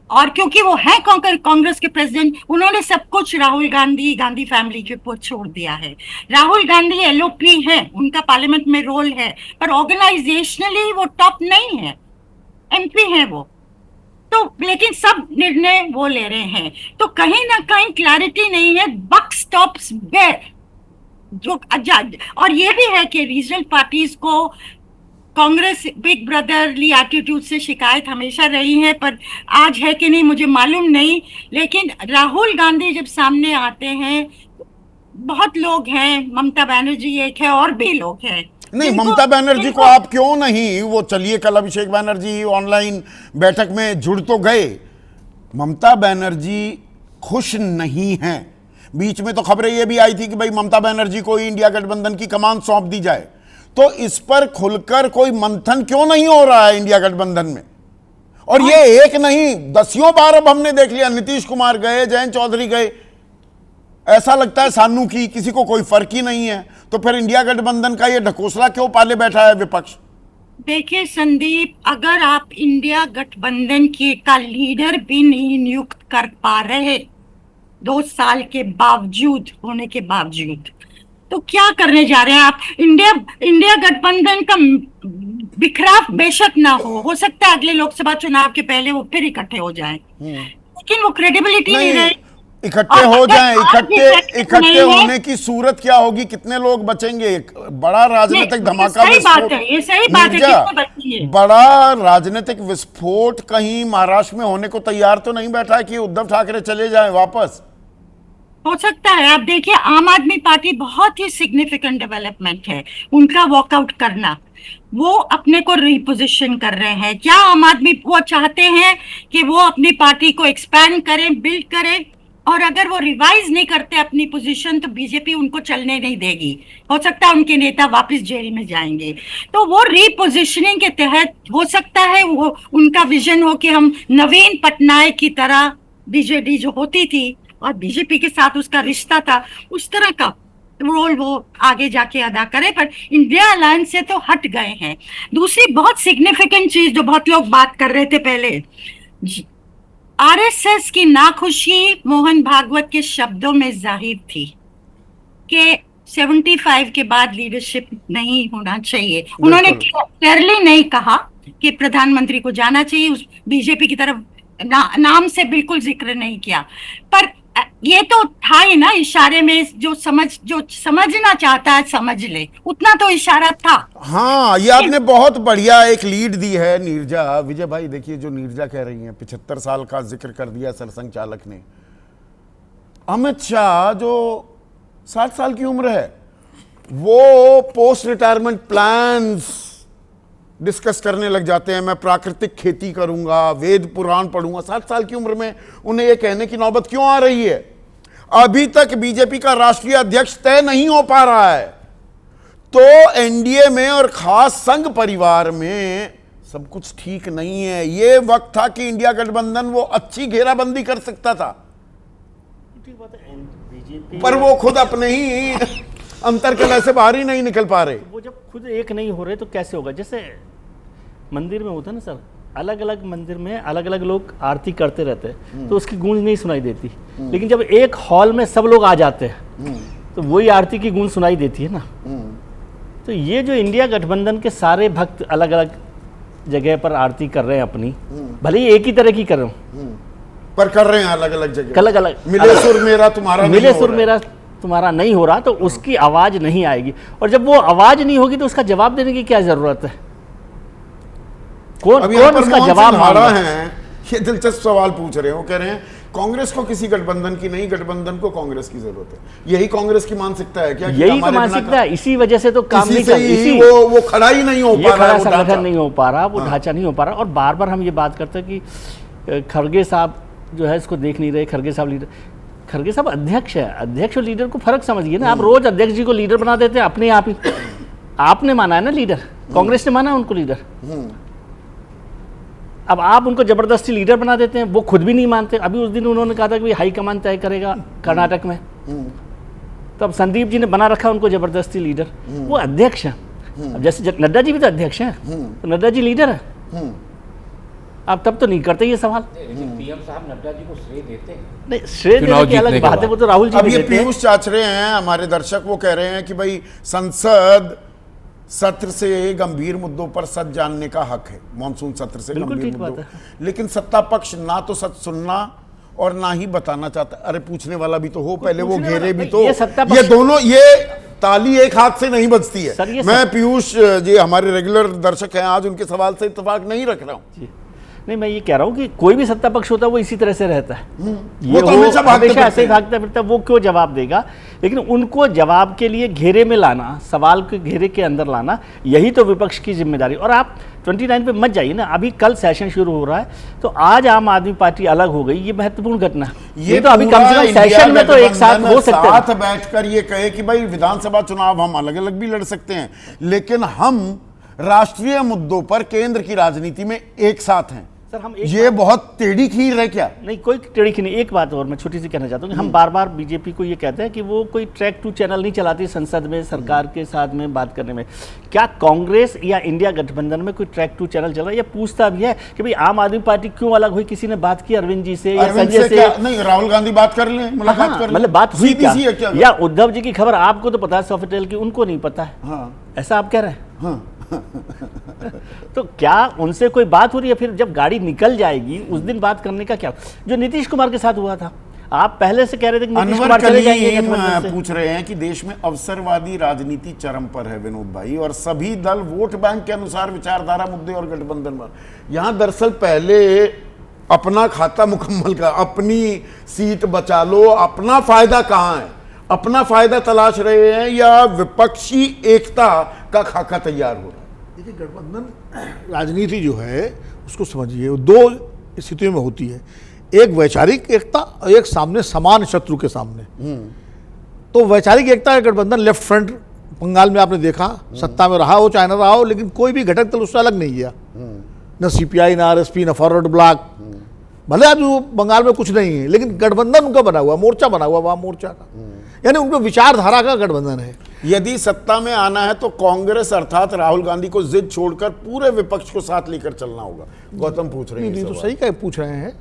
और क्योंकि वो है कांग्रेस के प्रेसिडेंट, उन्होंने सब कुछ राहुल गांधी फैमिली के ऊपर छोड़ दिया है। राहुल गांधी एलओपी है, उनका पार्लियामेंट में रोल है, पर ऑर्गेनाइजेशनली वो टॉप नहीं है, एमपी है वो तो, लेकिन सब निर्णय वो ले रहे हैं। तो कहीं ना कहीं क्लैरिटी नहीं है, बक स्टॉप्स वेयर जो। और ये भी है कि रीजनल पार्टीज को कांग्रेस बिग ब्रदरली एटीट्यूड से शिकायत हमेशा रही है, पर आज है कि नहीं मुझे मालूम नहीं। लेकिन राहुल गांधी जब सामने आते हैं, बहुत लोग हैं, ममता बनर्जी एक है और भी लोग हैं। नहीं, ममता बनर्जी को आप क्यों नहीं, वो चलिए कल अभिषेक बनर्जी ऑनलाइन बैठक में जुड़ तो गए, ममता बनर्जी खुश नहीं हैं। बीच में तो खबरें ये भी आई थी कि भाई ममता बनर्जी को इंडिया गठबंधन की कमान सौंप दी जाए। तो इस पर खुलकर कोई मंथन क्यों नहीं हो रहा है इंडिया गठबंधन में? और ये एक नहीं, दसियों बार अब हमने देख लिया, नीतीश कुमार गए, जयंत चौधरी गए, ऐसा लगता है सानू की किसी को कोई फर्क ही नहीं है। तो फिर इंडिया गठबंधन का ये ढकोसला क्यों पाले बैठा है विपक्ष? देखिए संदीप, अगर आप इंडिया गठबंधन का लीडर भी नहीं नियुक्त कर पा रहे 2 साल के बावजूद होने के बावजूद, तो क्या करने जा रहे हैं आप? इंडिया गठबंधन का बिखराव बेशक ना हो सकता है अगले लोकसभा चुनाव के पहले वो फिर इकट्ठे हो जाएं, लेकिन वो क्रेडिबिलिटी नहीं रहे। इकट्ठे हो और जाएं, अगर इकट्ठे effective नहीं है- होने की सूरत क्या होगी? कितने लोग बचेंगे? एक बड़ा राजनीतिक नहीं, धमाका सही बात विस्फोट। है, ये सही बात है, नीरजा, कितने बचेंगे? बड़ा राजनीतिक विस्फोट कहीं महाराष्ट्र में होने को तैयार तो नहीं बैठा है कि उद्धव ठाकरे चले जाएं वापस? हो सकता है। आप देखिए, आम आदमी पार्टी बहुत ही सिग्निफिकेंट डेवलपमेंट है उनका वॉकआउट करना। वो अपने को रिपोजिशन कर रहे हैं। क्या आम आदमी वो चाहते हैं कि वो अपनी पार्टी को एक्सपैंड करें, बिल्ड करें, और अगर वो रिवाइज नहीं करते अपनी पोजीशन तो बीजेपी उनको चलने नहीं देगी। हो सकता है उनके नेता वापस जेल में जाएंगे। तो वो रिपोजिशनिंग के तहत हो सकता है वो उनका विजन हो कि हम नवीन पटनायक की तरह, बीजेडी जो होती थी और बीजेपी के साथ उसका रिश्ता था, उस तरह का रोल वो आगे जाके अदा करे। पर इंडिया अलायंस से तो हट गए हैं। दूसरी बहुत सिग्निफिकेंट चीज जो बहुत लोग बात कर रहे थे पहले, आरएसएस की नाखुशी मोहन भागवत के शब्दों में जाहिर थी कि 75 के बाद लीडरशिप नहीं होना चाहिए। उन्होंने क्लियरली नहीं कहा कि प्रधानमंत्री को जाना चाहिए, उस बीजेपी की तरफ नाम से बिल्कुल जिक्र नहीं किया, पर ये तो था ही ना इशारे में। जो समझना चाहता है समझ ले, उतना तो इशारा था। हाँ, ये आपने बहुत बढ़िया एक लीड दी है नीरजा। विजय भाई देखिए, जो नीरजा कह रही हैं, 75 साल का जिक्र कर दिया सरसंघ चालक ने। अमित शाह जो 60 साल की उम्र है, वो पोस्ट रिटायरमेंट प्लान्स डिस्कस करने लग जाते हैं। मैं प्राकृतिक खेती करूंगा, वेद पुराण पढ़ूंगा। 60 साल की उम्र में उन्हें यह कहने की नौबत क्यों आ रही है? अभी तक बीजेपी का राष्ट्रीय अध्यक्ष तय नहीं हो पा रहा है। तो एनडीए में और खास संघ परिवार में सब कुछ ठीक नहीं है। यह वक्त था कि इंडिया गठबंधन वो अच्छी घेराबंदी कर सकता था, पर वो खुद अपने ही अंतरकलह से बाहर ही नहीं निकल पा रहे। वो जब खुद एक नहीं हो रहे तो कैसे होगा? जैसे मंदिर में होता है ना सर, अलग अलग मंदिर में अलग अलग लोग आरती करते रहते हैं तो उसकी गूंज नहीं सुनाई देती, लेकिन जब एक हॉल में सब लोग आ जाते हैं तो वही आरती की गूंज सुनाई देती है ना। तो ये जो इंडिया गठबंधन के सारे भक्त अलग अलग जगह पर आरती कर रहे हैं अपनी, भले ही एक ही तरह की कर रहे हो, पर कर रहे हैं अलग अलग जगह। अलग अलग मिले सुर मेरा तुम्हारा मिले सुर मेरा तुम्हारा नहीं हो रहा, तो उसकी आवाज नहीं आएगी। और जब वो आवाज नहीं होगी तो उसका जवाब देने की क्या जरूरत है? कौन उसका जवाब मांग रहा है? ये दिलचस्प सवाल पूछ रहे हो। कह रहे हैं कांग्रेस को किसी गठबंधन की नहीं, गठबंधन को कांग्रेस की जरूरत है। यही कांग्रेस की मानसिकता है क्या? यही तो मानसिकता है। इसी वजह से तो काम नहीं चल, इसी वो खड़ा ही नहीं हो पा रहा, खड़ा संगठन नहीं हो पा रहा, वो ढांचा नहीं हो पा रहा। और बार बार हम ये बात करते हैं कि खड़गे साहब जो है इसको देख नहीं रहे। खड़गे साहब अध्यक्ष है। अध्यक्ष और लीडर को फर्क समझिए ना। आप रोज अध्यक्ष जी को लीडर बना देते हैं अपने आप ही। आपने माना है ना लीडर, कांग्रेस ने माना उनको लीडर। अब आप उनको जबरदस्ती लीडर बना देते हैं, वो खुद भी नहीं मानते। अभी उस दिन उन्होंने कहा था कि हाईकमान तय करेगा कर्नाटक में, तो अब संदीप जी ने बना रखा उनको जबरदस्ती लीडर। वो अध्यक्ष है। अब जैसे नड्डा जी भी तो अध्यक्ष हैं, तो नड्डा जी लीडर है। आप तब तो नहीं करते ये सवाल। पीएम साहब नड्डा जी को श्रेय देते हैं। नहीं, श्रेय देने की अलग बात है, वो तो राहुल जी अब भी ये देते हैं। पीयूष चाचरे हैं हमारे दर्शक, वो कह रहे हैं कि भाई संसद सत्र से गंभीर मुद्दों पर सच जानने का हक है। मॉनसून सत्र से बिल्कुल गंभीर ठीक बात मुद्दों, है। लेकिन सत्ता पक्ष ना तो सच सुनना और ना ही बताना चाहता। अरे पूछने वाला भी तो हो, पहले वो पूछने घेरे वाला- भी नहीं, तो। ये सत्ता ये पक्ष- दोनों, ये ताली एक हाथ से नहीं बजती है। सर, ये मैं पीयूष जी हमारे रेगुलर दर्शक हैं, आज उनके सवाल से इत्तेफाक नहीं रख रहा हूँ। नहीं, मैं ये कह रहा हूँ कि कोई भी सत्ता पक्ष होता है वो इसी तरह से रहता है। वो तो हमेशा भागते हमेशा ऐसे ही फिरते हैं। भागता फिरता, वो क्यों जवाब देगा? लेकिन उनको जवाब के लिए घेरे में लाना, सवाल के घेरे के अंदर लाना, यही तो विपक्ष की जिम्मेदारी। और आप 29 पे मत जाइए ना। अभी कल सेशन शुरू हो रहा है, तो आज आम आदमी पार्टी अलग हो गई, ये महत्वपूर्ण घटना है। ये तो अभी कम से कम सेशन में तो एक साथ हो सकते हैं। साथ बैठकर ये कहे कि भाई विधानसभा चुनाव हम अलग अलग भी लड़ सकते हैं, लेकिन हम राष्ट्रीय मुद्दों पर केंद्र की राजनीति में एक साथ हैं। सर, हम ये बहुत टेढ़ी खीर है क्या? नहीं, कोई टेढ़ी खीर नहीं। एक बात और मैं छोटी सी कहना चाहता हूँ कि हम बार बार बीजेपी को ये कहते हैं कि वो कोई ट्रैक 2 चैनल नहीं चलाती संसद में, सरकार के साथ में बात करने में। क्या कांग्रेस या इंडिया गठबंधन में कोई ट्रैक 2 चैनल चल रहा है? या पूछता भी है कि भाई आम आदमी पार्टी क्यों अलग हुई? किसी ने बात की अरविंद जी से या संजय से? नहीं, राहुल गांधी बात कर लें, मुलाकात कर लें। मतलब बात हुई क्या? या उद्धव जी की खबर आपको तो पता है सोफिटेल की, उनको नहीं पता है, ऐसा आप कह रहे हैं? तो क्या उनसे कोई बात हो रही है? फिर जब गाड़ी निकल जाएगी उस दिन बात करने का क्या? जो नीतीश कुमार के साथ हुआ था, आप पहले से कह रहे थे कि नीतीश अनवर कुमार चले जाएंगे कलीम गठबंधन से। पूछ रहे हैं कि देश में अवसरवादी राजनीति चरम पर है विनोद भाई, और सभी दल वोट बैंक के अनुसार विचारधारा, मुद्दे और गठबंधन पर। यहां दरअसल पहले अपना खाता मुकम्मल का, अपनी सीट बचा लो, अपना फायदा कहां है, अपना फायदा तलाश रहे हैं या विपक्षी एकता का खाका तैयार हो रहा है? देखिए, गठबंधन राजनीति जो है उसको समझिए, वो दो स्थितियों में होती है, एक वैचारिक एकता और एक सामने समान शत्रु के सामने। तो वैचारिक एकता का गठबंधन लेफ्ट फ्रंट बंगाल में आपने देखा, सत्ता में रहा हो चाहे न रहा हो, लेकिन कोई भी घटक दल उससे अलग नहीं गया, न सीपीआई, न आरएसपी, न फॉरवर्ड ब्लॉक। भले आज वो बंगाल में कुछ नहीं है, लेकिन गठबंधन उनका बना हुआ, मोर्चा बना हुआ वाम मोर्चा का, यानी उनका विचारधारा का गठबंधन है। यदि सत्ता में आना है तो कांग्रेस अर्थात राहुल गांधी को जिद छोड़कर पूरे विपक्ष को साथ लेकर चलना होगा। गौतम पूछ रहे हैं नहीं, ये तो सवाल। सही क्या पूछ रहे हैं।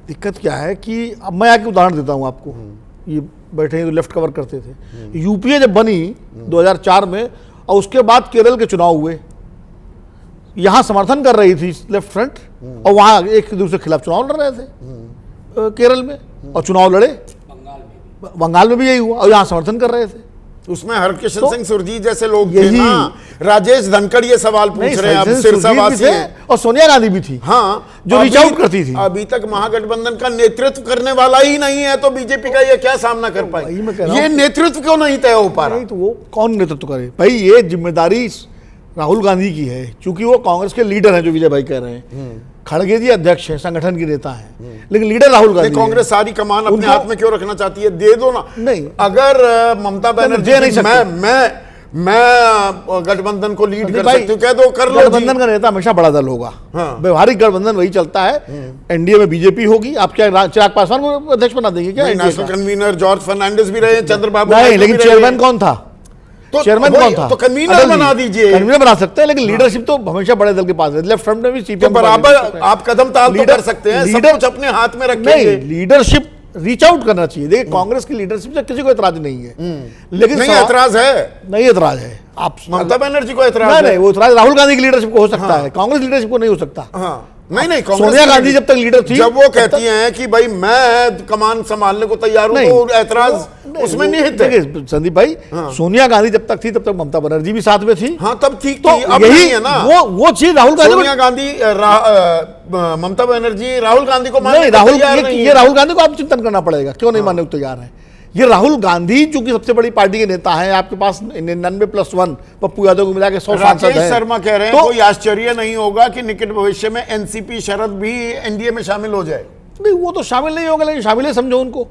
दिक्कत क्या है कि अब मैं आके उदाहरण देता हूँ आपको, ये बैठे हैं तो लेफ्ट कवर करते थे, यूपीए जब बनी 2004 में और उसके बाद केरल के चुनाव हुए, यहाँ समर्थन कर रही थी लेफ्ट फ्रंट और वहाँ एक दूसरे के खिलाफ चुनाव लड़ रहे थे केरल में, और चुनाव लड़े बंगाल में भी यही हुआ और यहाँ समर्थन कर रहे थे। उसमें हरकिशन तो सिंह सुरजीत जैसे लोग थे यही- ना, राजेश धनखड़ ये सवाल पूछ रहे हैं, अब सुरजीत सिरसा भी वासी थे हैं। और सोनिया गांधी भी थी, हाँ, जो रीच आउट करती थी। अभी तक महागठबंधन का नेतृत्व करने वाला ही नहीं है, तो बीजेपी का ये क्या सामना कर पाई? वही मैं कह रहा ये हूं। नेतृत्व क्यों नहीं तय हो पा रहा? नहीं तो वो कौन नेतृत्व करे भाई, ये जिम्मेदारी राहुल गांधी की है, क्योंकि वो कांग्रेस के लीडर हैं, जो विजय भाई कह रहे हैं। खड़गे जी अध्यक्ष हैं, संगठन के नेता हैं, लेकिन लीडर राहुल गांधी नहीं, कांग्रेस सारी कमान अपने उनको- हाथ में क्यों रखना चाहती है? दे दो ना। नहीं। अगर ममता बनर्जी दे नहीं सकते। मैं गठबंधन को लीड कर भाई, सकती हूँ, कह दो, कर लो जी। गठबंधन का नेता हमेशा बड़ा दल होगा। हाँ। व्यवहारिक गठबंधन वही चलता है। एनडीए में बीजेपी होगी, आप क्या चिराग पासवान को अध्यक्ष बना देंगे क्या? NDA नेशनल का? कन्वीनर जॉर्ज फर्नांडिस भी रहे, चंद्रबाबू नहीं, नायडू लेकिन भी रहे। चेयरमैन कौन था? तो चेयरमैन वही- कौन था? तो कन्वीनर अटल जी। बना दीजिए। कन्वीनर बना सकते हैं, लेकिन लीडरशिप तो हमेशा बड़े दल के पास है। लेफ्ट फ्रंट में भी तो सीपीएम बराबर आप कदम ताल तो कर सकते हैं, सब लीडर- कुछ अपने हाथ में नहीं, रखेंगे। लीडरशिप रीच आउट करना चाहिए। देखिए, कांग्रेस की लीडरशिप से किसी को एतराज नहीं है, लेकिन नहीं, सवाल- एतराज है। नहीं एतराज है। आप ममता बनर्जी को एतराज नहीं है। नहीं, वो एतराज राहुल गांधी की लीडरशिप को हो सकता है, कांग्रेस लीडरशिप को नहीं हो सकता। हाँ, नहीं नहीं, कांग्रेस सोनिया की गांधी जब तक लीडर थी, जब वो तब कहती हैं कि भाई मैं कमान संभालने को तैयार हूं, तो ऐतराज उसमें वो- निहित है। देखिए संदीप भाई, सोनिया गांधी जब तक थी तब तक ममता बनर्जी भी साथ में थी। हाँ, तब ठीक तो थी, अब यही नहीं है ना। वो चीज राहुल गांधी को सोनिया गांधी ममता बनर्जी राहुल गांधी को नहीं, मानने को राहुल तैयार नहीं ये है। राहुल गांधी को आप चिंतन करना पड़ेगा, क्यों नहीं मानने को तैयार है। ये राहुल गांधी चूंकि सबसे बड़ी पार्टी के नेता हैं, आपके पास 99+1 पप्पू यादव को मिला के 100 सांसद राकेश हैं। शर्मा कह रहे हैं तो कोई आश्चर्य नहीं होगा कि निकट भविष्य में एनसीपी शरद भी एनडीए में शामिल हो जाए। नहीं, वो तो शामिल नहीं होगा, लेकिन शामिल है समझो उनको।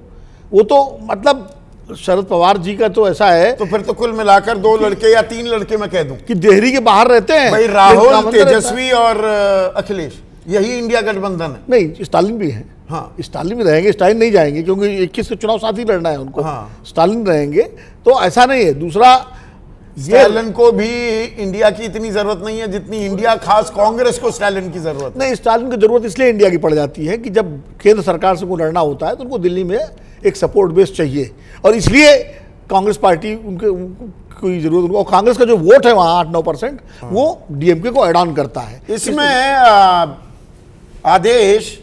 वो तो मतलब शरद पवार जी का तो ऐसा है तो फिर तो कुल मिलाकर 2 लड़के या 3 लड़के मैं कह दूं। कि देहरी के बाहर रहते हैं भाई लेकिन राहुल, काम अंदर रहता है। तेजस्वी और अखिलेश, यही इंडिया गठबंधन है। नहीं, स्टालिन भी हैं। हाँ। स्टालिन भी रहेंगे, स्टालिन नहीं जाएंगे क्योंकि 21 के चुनाव साथ ही लड़ना है उनको। हाँ। स्टालिन रहेंगे, तो ऐसा नहीं है। दूसरा ये स्टालिन को भी इंडिया की इतनी जरूरत नहीं है जितनी इंडिया खास कांग्रेस को स्टालिन की जरूरत है। नहीं, स्टालिन की जरूरत इसलिए इंडिया की पड़ जाती है कि जब केंद्र सरकार से को लड़ना होता है तो उनको दिल्ली में एक सपोर्ट बेस चाहिए, और इसलिए कांग्रेस पार्टी उनको कोई जरूरत उनको, और कांग्रेस का जो वोट है वहाँ 8-9% वो डीएमके को एड ऑन करता है। इसमें आदेश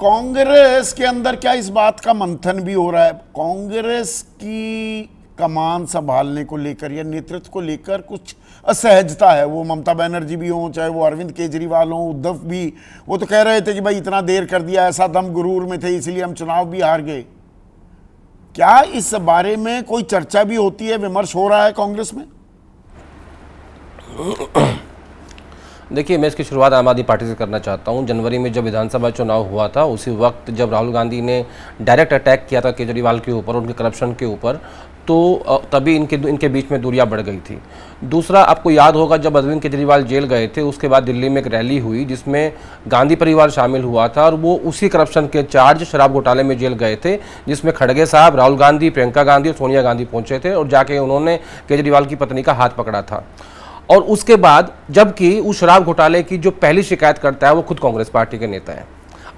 कांग्रेस के अंदर क्या इस बात का मंथन भी हो रहा है? कांग्रेस की कमान संभालने को लेकर या नेतृत्व को लेकर कुछ असहजता है। वो ममता बनर्जी भी हो, चाहे वो अरविंद केजरीवाल हो, उद्धव भी, वो तो कह रहे थे कि भाई इतना देर कर दिया, ऐसा दम गुरूर में थे इसलिए हम चुनाव भी हार गए। क्या इस बारे में कोई चर्चा भी होती है, विमर्श हो रहा है कांग्रेस में? देखिए, मैं इसकी शुरुआत आम आदमी पार्टी से करना चाहता हूं। जनवरी में जब विधानसभा चुनाव हुआ था, उसी वक्त जब राहुल गांधी ने डायरेक्ट अटैक किया था केजरीवाल के ऊपर, उनके करप्शन के ऊपर, तो तभी इनके बीच में दूरियां बढ़ गई थी। दूसरा, आपको याद होगा जब अरविंद केजरीवाल जेल गए थे, उसके बाद दिल्ली में एक रैली हुई जिसमें गांधी परिवार शामिल हुआ था, और वो उसी करप्शन के चार्ज शराब घोटाले में जेल गए थे, जिसमें खड़गे साहब, राहुल गांधी, प्रियंका गांधी और सोनिया गांधी पहुंचे थे, और जाके उन्होंने केजरीवाल की पत्नी का हाथ पकड़ा था। और उसके बाद, जबकि उस शराब घोटाले की जो पहली शिकायत करता है वो खुद कांग्रेस पार्टी के नेता है।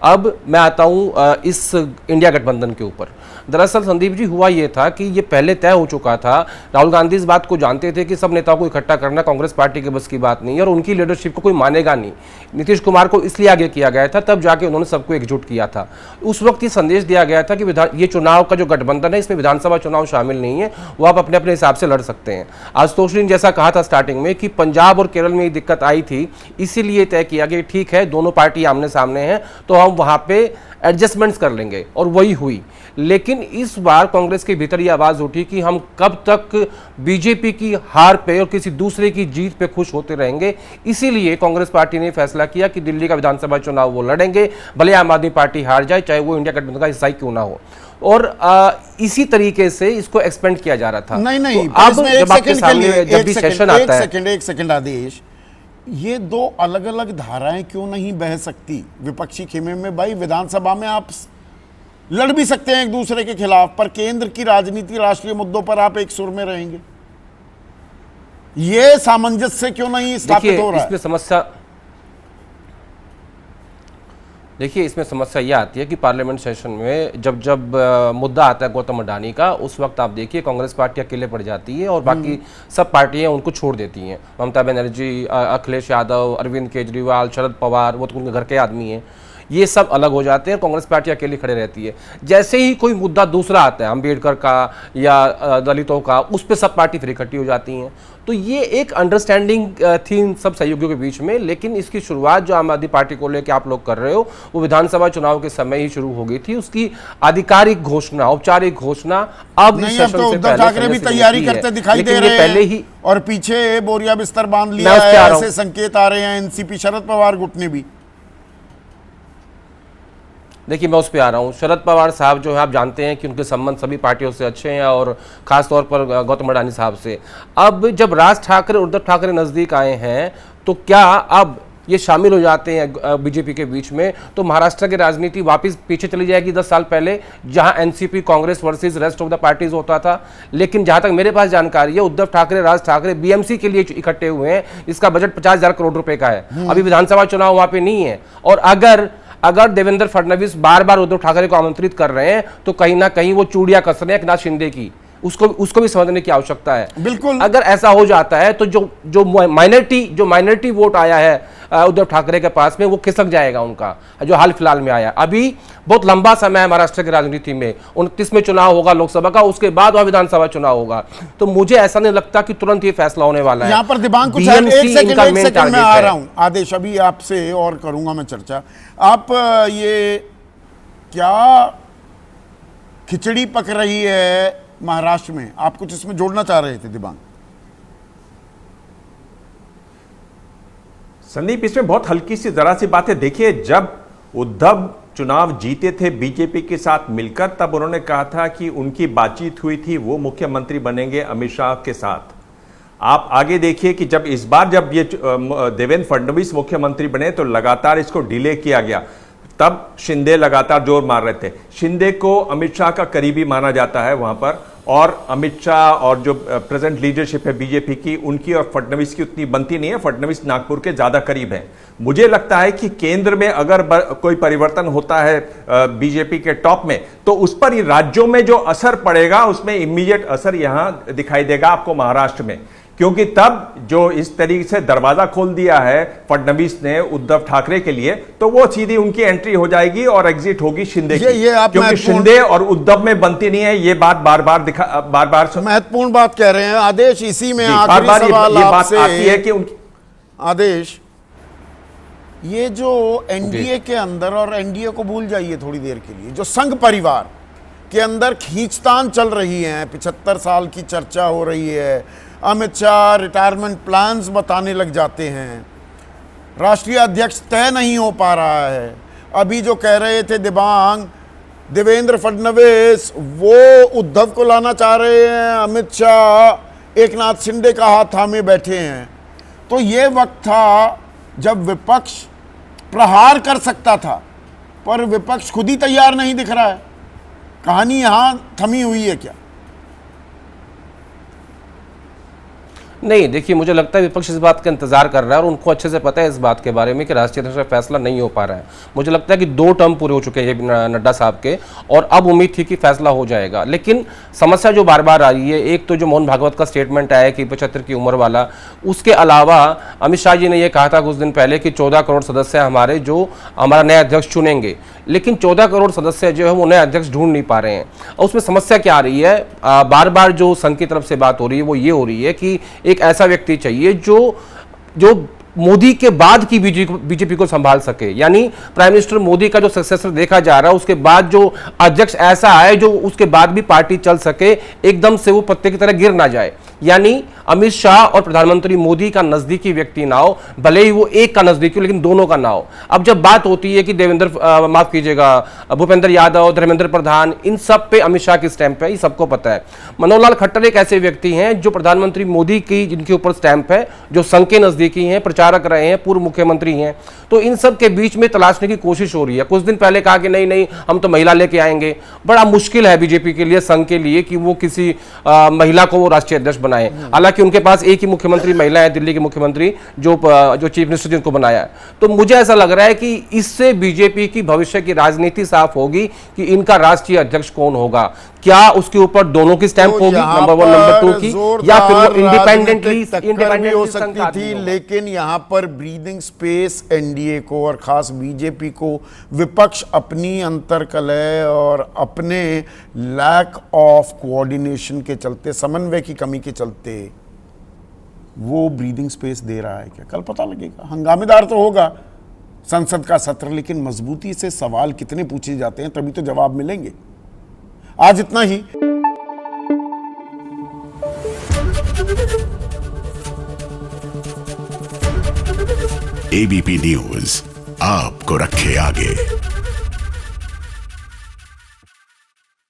अब मैं आता हूं इस इंडिया गठबंधन के ऊपर। दरअसल संदीप जी, हुआ ये था कि ये पहले तय हो चुका था, राहुल गांधी इस बात को जानते थे कि सब नेताओं को इकट्ठा करना कांग्रेस पार्टी के बस की बात नहीं है और उनकी लीडरशिप को कोई मानेगा नहीं। नीतीश कुमार को इसलिए आगे किया गया था, तब जाके उन्होंने सबको एकजुट किया था। उस वक्त ये संदेश दिया गया था कि ये चुनाव का जो गठबंधन है, इसमें विधानसभा चुनाव शामिल नहीं है, वो आप अपने अपने हिसाब से लड़ सकते हैं। आशुतोष ने जैसा कहा था स्टार्टिंग में कि पंजाब और केरल में ये दिक्कत आई थी, इसीलिए तय किया गया ठीक है दोनों पार्टी आमने सामने हैं तो हम वहां पे एडजस्टमेंट्स कर लेंगे, और वही हुई। लेकिन इस बार कांग्रेस के भीतर यह आवाज उठी कि हम कब तक बीजेपी की हार पे और किसी दूसरे की जीत पे खुश होते रहेंगे। इसीलिए कांग्रेस पार्टी ने फैसला किया कि दिल्ली का विधानसभा चुनाव वो लड़ेंगे, भले आम आदमी पार्टी हार जाए, चाहे वो इंडिया गठबंधन का हिस्सा ही क्यों ना हो। और इसी तरीके से इसको एक्सपेंड किया जा रहा था। नहीं, तो अब जब आपके सामने जब भी सेशन आता है, एक सेकंड आदेश, ये दो अलग अलग धाराएं क्यों नहीं बह सकती विपक्षी खेमे में? भाई विधानसभा में आप लड़ भी सकते हैं एक दूसरे के खिलाफ, पर केंद्र की राजनीति, राष्ट्रीय मुद्दों पर आप एक सुर में रहेंगे। ये सामंजस्य क्यों नहीं स्थापित हो रहा है? देखिए इसमें समस्या यह आती है कि पार्लियामेंट सेशन में जब मुद्दा आता है गौतम अडानी का, उस वक्त आप देखिए कांग्रेस पार्टी अकेले पड़ जाती है और बाकी सब पार्टियां उनको छोड़ देती हैं। ममता बनर्जी, अखिलेश यादव, अरविंद केजरीवाल, शरद पवार, वो तो उनके घर के आदमी हैं, ये सब अलग हो जाते हैं, कांग्रेस पार्टी अकेली खड़े रहती है। जैसे ही कोई मुद्दा दूसरा आता है, अम्बेडकर का या दलितों का, उस पर सब पार्टी फिर इकट्ठी हो जाती हैं। तो ये एक अंडरस्टैंडिंग थी इन सब सहयोगियों के बीच में। लेकिन इसकी शुरुआत जो आम आदमी पार्टी को लेकर आप लोग कर रहे हो, वो विधानसभा चुनाव के समय ही शुरू हो गई थी। उसकी आधिकारिक घोषणा, औपचारिक घोषणा अब नहीं, अब तो उद्धव ठाकरे भी तैयारी करते दिखाई दे रहे हैं पहले ही, और पीछे बोरिया बिस्तर बांध लिया है, ऐसे संकेत आ रहे हैं एनसीपी शरद पवार गुट ने भी। देखिए मैं उस पर आ रहा हूँ। शरद पवार साहब जो है, आप जानते हैं कि उनके संबंध सभी पार्टियों से अच्छे हैं और खासतौर पर गौतम अडानी साहब से। अब जब राज ठाकरे, उद्धव ठाकरे नज़दीक आए हैं, तो क्या अब ये शामिल हो जाते हैं बीजेपी के बीच में, तो महाराष्ट्र की राजनीति वापस पीछे चली जाएगी 10 साल पहले, जहां NCP Congress versus rest of the parties होता था। लेकिन जहां तक मेरे पास जानकारी है, उद्धव ठाकरे, राज ठाकरे बीएमसी के लिए इकट्ठे हुए हैं। इसका बजट 50,000 करोड़ रुपए का है। अभी विधानसभा चुनाव वहां पे नहीं है, और अगर देवेंद्र फडणवीस बार बार उद्धव ठाकरे को आमंत्रित कर रहे हैं, तो कहीं ना कहीं वो चूड़ियां कस रहे हैं एकनाथ शिंदे की। उसको भी समझने की आवश्यकता है। बिल्कुल, अगर ऐसा हो जाता है तो जो माइनॉरिटी वोट आया है उद्धव ठाकरे के पास में, वो खिसक जाएगा उनका, जो हाल फिलहाल में आया। अभी बहुत लंबा समय है महाराष्ट्र की राजनीति में, 29 में चुनाव होगा लोकसभा का, उसके बाद वह विधानसभा चुनाव होगा। तो मुझे ऐसा नहीं लगता कि तुरंत ये फैसला होने वाला है। यहाँ पर दिबांग कुछ एक सेकंड में आ रहा हूं। आदेश, अभी आपसे और करूंगा मैं चर्चा। आप ये क्या खिचड़ी पक रही है महाराष्ट्र में, आप कुछ इसमें जोड़ना चाह रहे थे दिबांग? संदीप, इसमें बहुत हल्की सी जरा सी बात है। देखिए, जब उद्धव चुनाव जीते थे बीजेपी के साथ मिलकर, तब उन्होंने कहा था कि उनकी बातचीत हुई थी, वो मुख्यमंत्री बनेंगे अमित शाह के साथ। आप आगे देखिए कि जब इस बार जब ये देवेंद्र फडणवीस मुख्यमंत्री बने, तो लगातार इसको डिले किया गया। तब शिंदे लगातार जोर मार रहे थे। शिंदे को अमित शाह का करीबी माना जाता है वहां पर, और अमित शाह और जो प्रेजेंट लीडरशिप है बीजेपी की, उनकी और फडणवीस की उतनी बनती नहीं है। फडणवीस नागपुर के ज्यादा करीब हैं। मुझे लगता है कि केंद्र में अगर कोई परिवर्तन होता है बीजेपी के टॉप में, तो उस पर राज्यों में जो असर पड़ेगा, उसमें इमीडिएट असर यहां दिखाई देगा आपको महाराष्ट्र में। क्योंकि तब जो इस तरीके से दरवाजा खोल दिया है फडणवीस ने उद्धव ठाकरे के लिए, तो वो सीधी उनकी एंट्री हो जाएगी और एग्जिट होगी शिंदे की। क्योंकि शिंदे और उद्धव में बनती नहीं है। ये बात बार बार महत्वपूर्ण बात कह रहे हैं आदेश। इसी में आखिरी सवाल आपसे आती है कि उनकी आदेश, ये जो एनडीए के अंदर, और एनडीए को भूल जाइए थोड़ी देर के लिए, जो संघ परिवार के अंदर खींचतान चल रही है, 75 साल की चर्चा हो रही है, अमित शाह रिटायरमेंट प्लान्स बताने लग जाते हैं, राष्ट्रीय अध्यक्ष तय नहीं हो पा रहा है। अभी जो कह रहे थे दिबांग, देवेंद्र फडणवीस वो उद्धव को लाना चाह रहे हैं, अमित शाह एकनाथ शिंदे का हाथ थामे बैठे हैं। तो ये वक्त था जब विपक्ष प्रहार कर सकता था, पर विपक्ष खुद ही तैयार नहीं दिख रहा है। कहानी यहां थमी हुई है क्या? नहीं, देखिए मुझे लगता है विपक्ष इस बात का इंतजार कर रहा है और उनको अच्छे से पता है इस बात के बारे में कि राष्ट्रीय अध्यक्ष का फैसला नहीं हो पा रहा है। मुझे लगता है कि 2 टर्म पूरे हो चुके हैं नड्डा साहब के और अब उम्मीद थी कि फैसला हो जाएगा। लेकिन समस्या जो बार बार आ रही है, एक तो जो मोहन भागवत का स्टेटमेंट आया कि 75 की उम्र वाला, उसके अलावा अमित शाह जी ने यह कहा था कुछ दिन पहले कि 14 करोड़ सदस्य हमारे जो हमारा नया अध्यक्ष चुनेंगे, लेकिन 14 करोड़ सदस्य जो है वो नए अध्यक्ष ढूंढ नहीं पा रहे हैं। और उसमें समस्या क्या आ रही है, बार बार जो संघ की तरफ से बात हो रही है वो ये हो रही है कि एक ऐसा व्यक्ति चाहिए जो मोदी के बाद की बीजेपी को संभाल सके, यानी प्राइम मिनिस्टर मोदी का जो सक्सेसर देखा जा रहा है उसके बाद जो अध्यक्ष ऐसा आए जो उसके बाद भी पार्टी चल सके, एकदम से वो पत्ते की तरह गिर ना जाए। यानी अमित शाह और प्रधानमंत्री मोदी का नजदीकी व्यक्ति ना हो, भले ही वो एक का नजदीकी हो लेकिन दोनों का ना हो। अब जब बात होती है कि माफ कीजिएगा, भूपेंद्र यादव, धर्मेंद्र प्रधान, इन सब पे अमित शाह की स्टैंप है, ये सबको पता है। मनोहर लाल खट्टर एक ऐसे व्यक्ति हैं जो प्रधानमंत्री मोदी की जिनके ऊपर स्टैंप है, जो संघ के नजदीकी हैं, प्रचारक रहे हैं, पूर्व मुख्यमंत्री हैं। तो इन सब के बीच में तलाशने की कोशिश हो रही है। कुछ दिन पहले कहा कि नहीं हम तो महिला लेके आएंगे। बड़ा मुश्किल है बीजेपी के लिए, संघ के लिए, कि वो किसी महिला को वो राष्ट्रीय अध्यक्ष बनाए। हालांकि उनके पास एक ही मुख्यमंत्री महिला है, दिल्ली के मुख्यमंत्री, जो चीफ मिनिस्टर जिनको बनाया है। तो मुझे ऐसा लग रहा है कि इससे बीजेपी की भविष्य की राजनीति साफ होगी कि इनका राष्ट्रीय अध्यक्ष कौन होगा। क्या उसके ऊपर दोनों की स्टैंप होगी, नंबर 1, नंबर 2 की, या फिर वो इंडिपेंडेंटली हो सकती थी। लेकिन यहां पर ब्रीदिंग स्पेस एनडीए को और खास बीजेपी को, विपक्ष अपनी अंतर्कलह और अपने लैक ऑफ कोऑर्डिनेशन के चलते, समन्वय की कमी के चलते, वो ब्रीदिंग स्पेस दे रहा है क्या, कल पता लगेगा। हंगामेदार तो होगा संसद का सत्र, लेकिन मजबूती से सवाल कितने पूछे जाते हैं तभी तो जवाब मिलेंगे। आज इतना ही। एबीपी न्यूज आपको रखे आगे।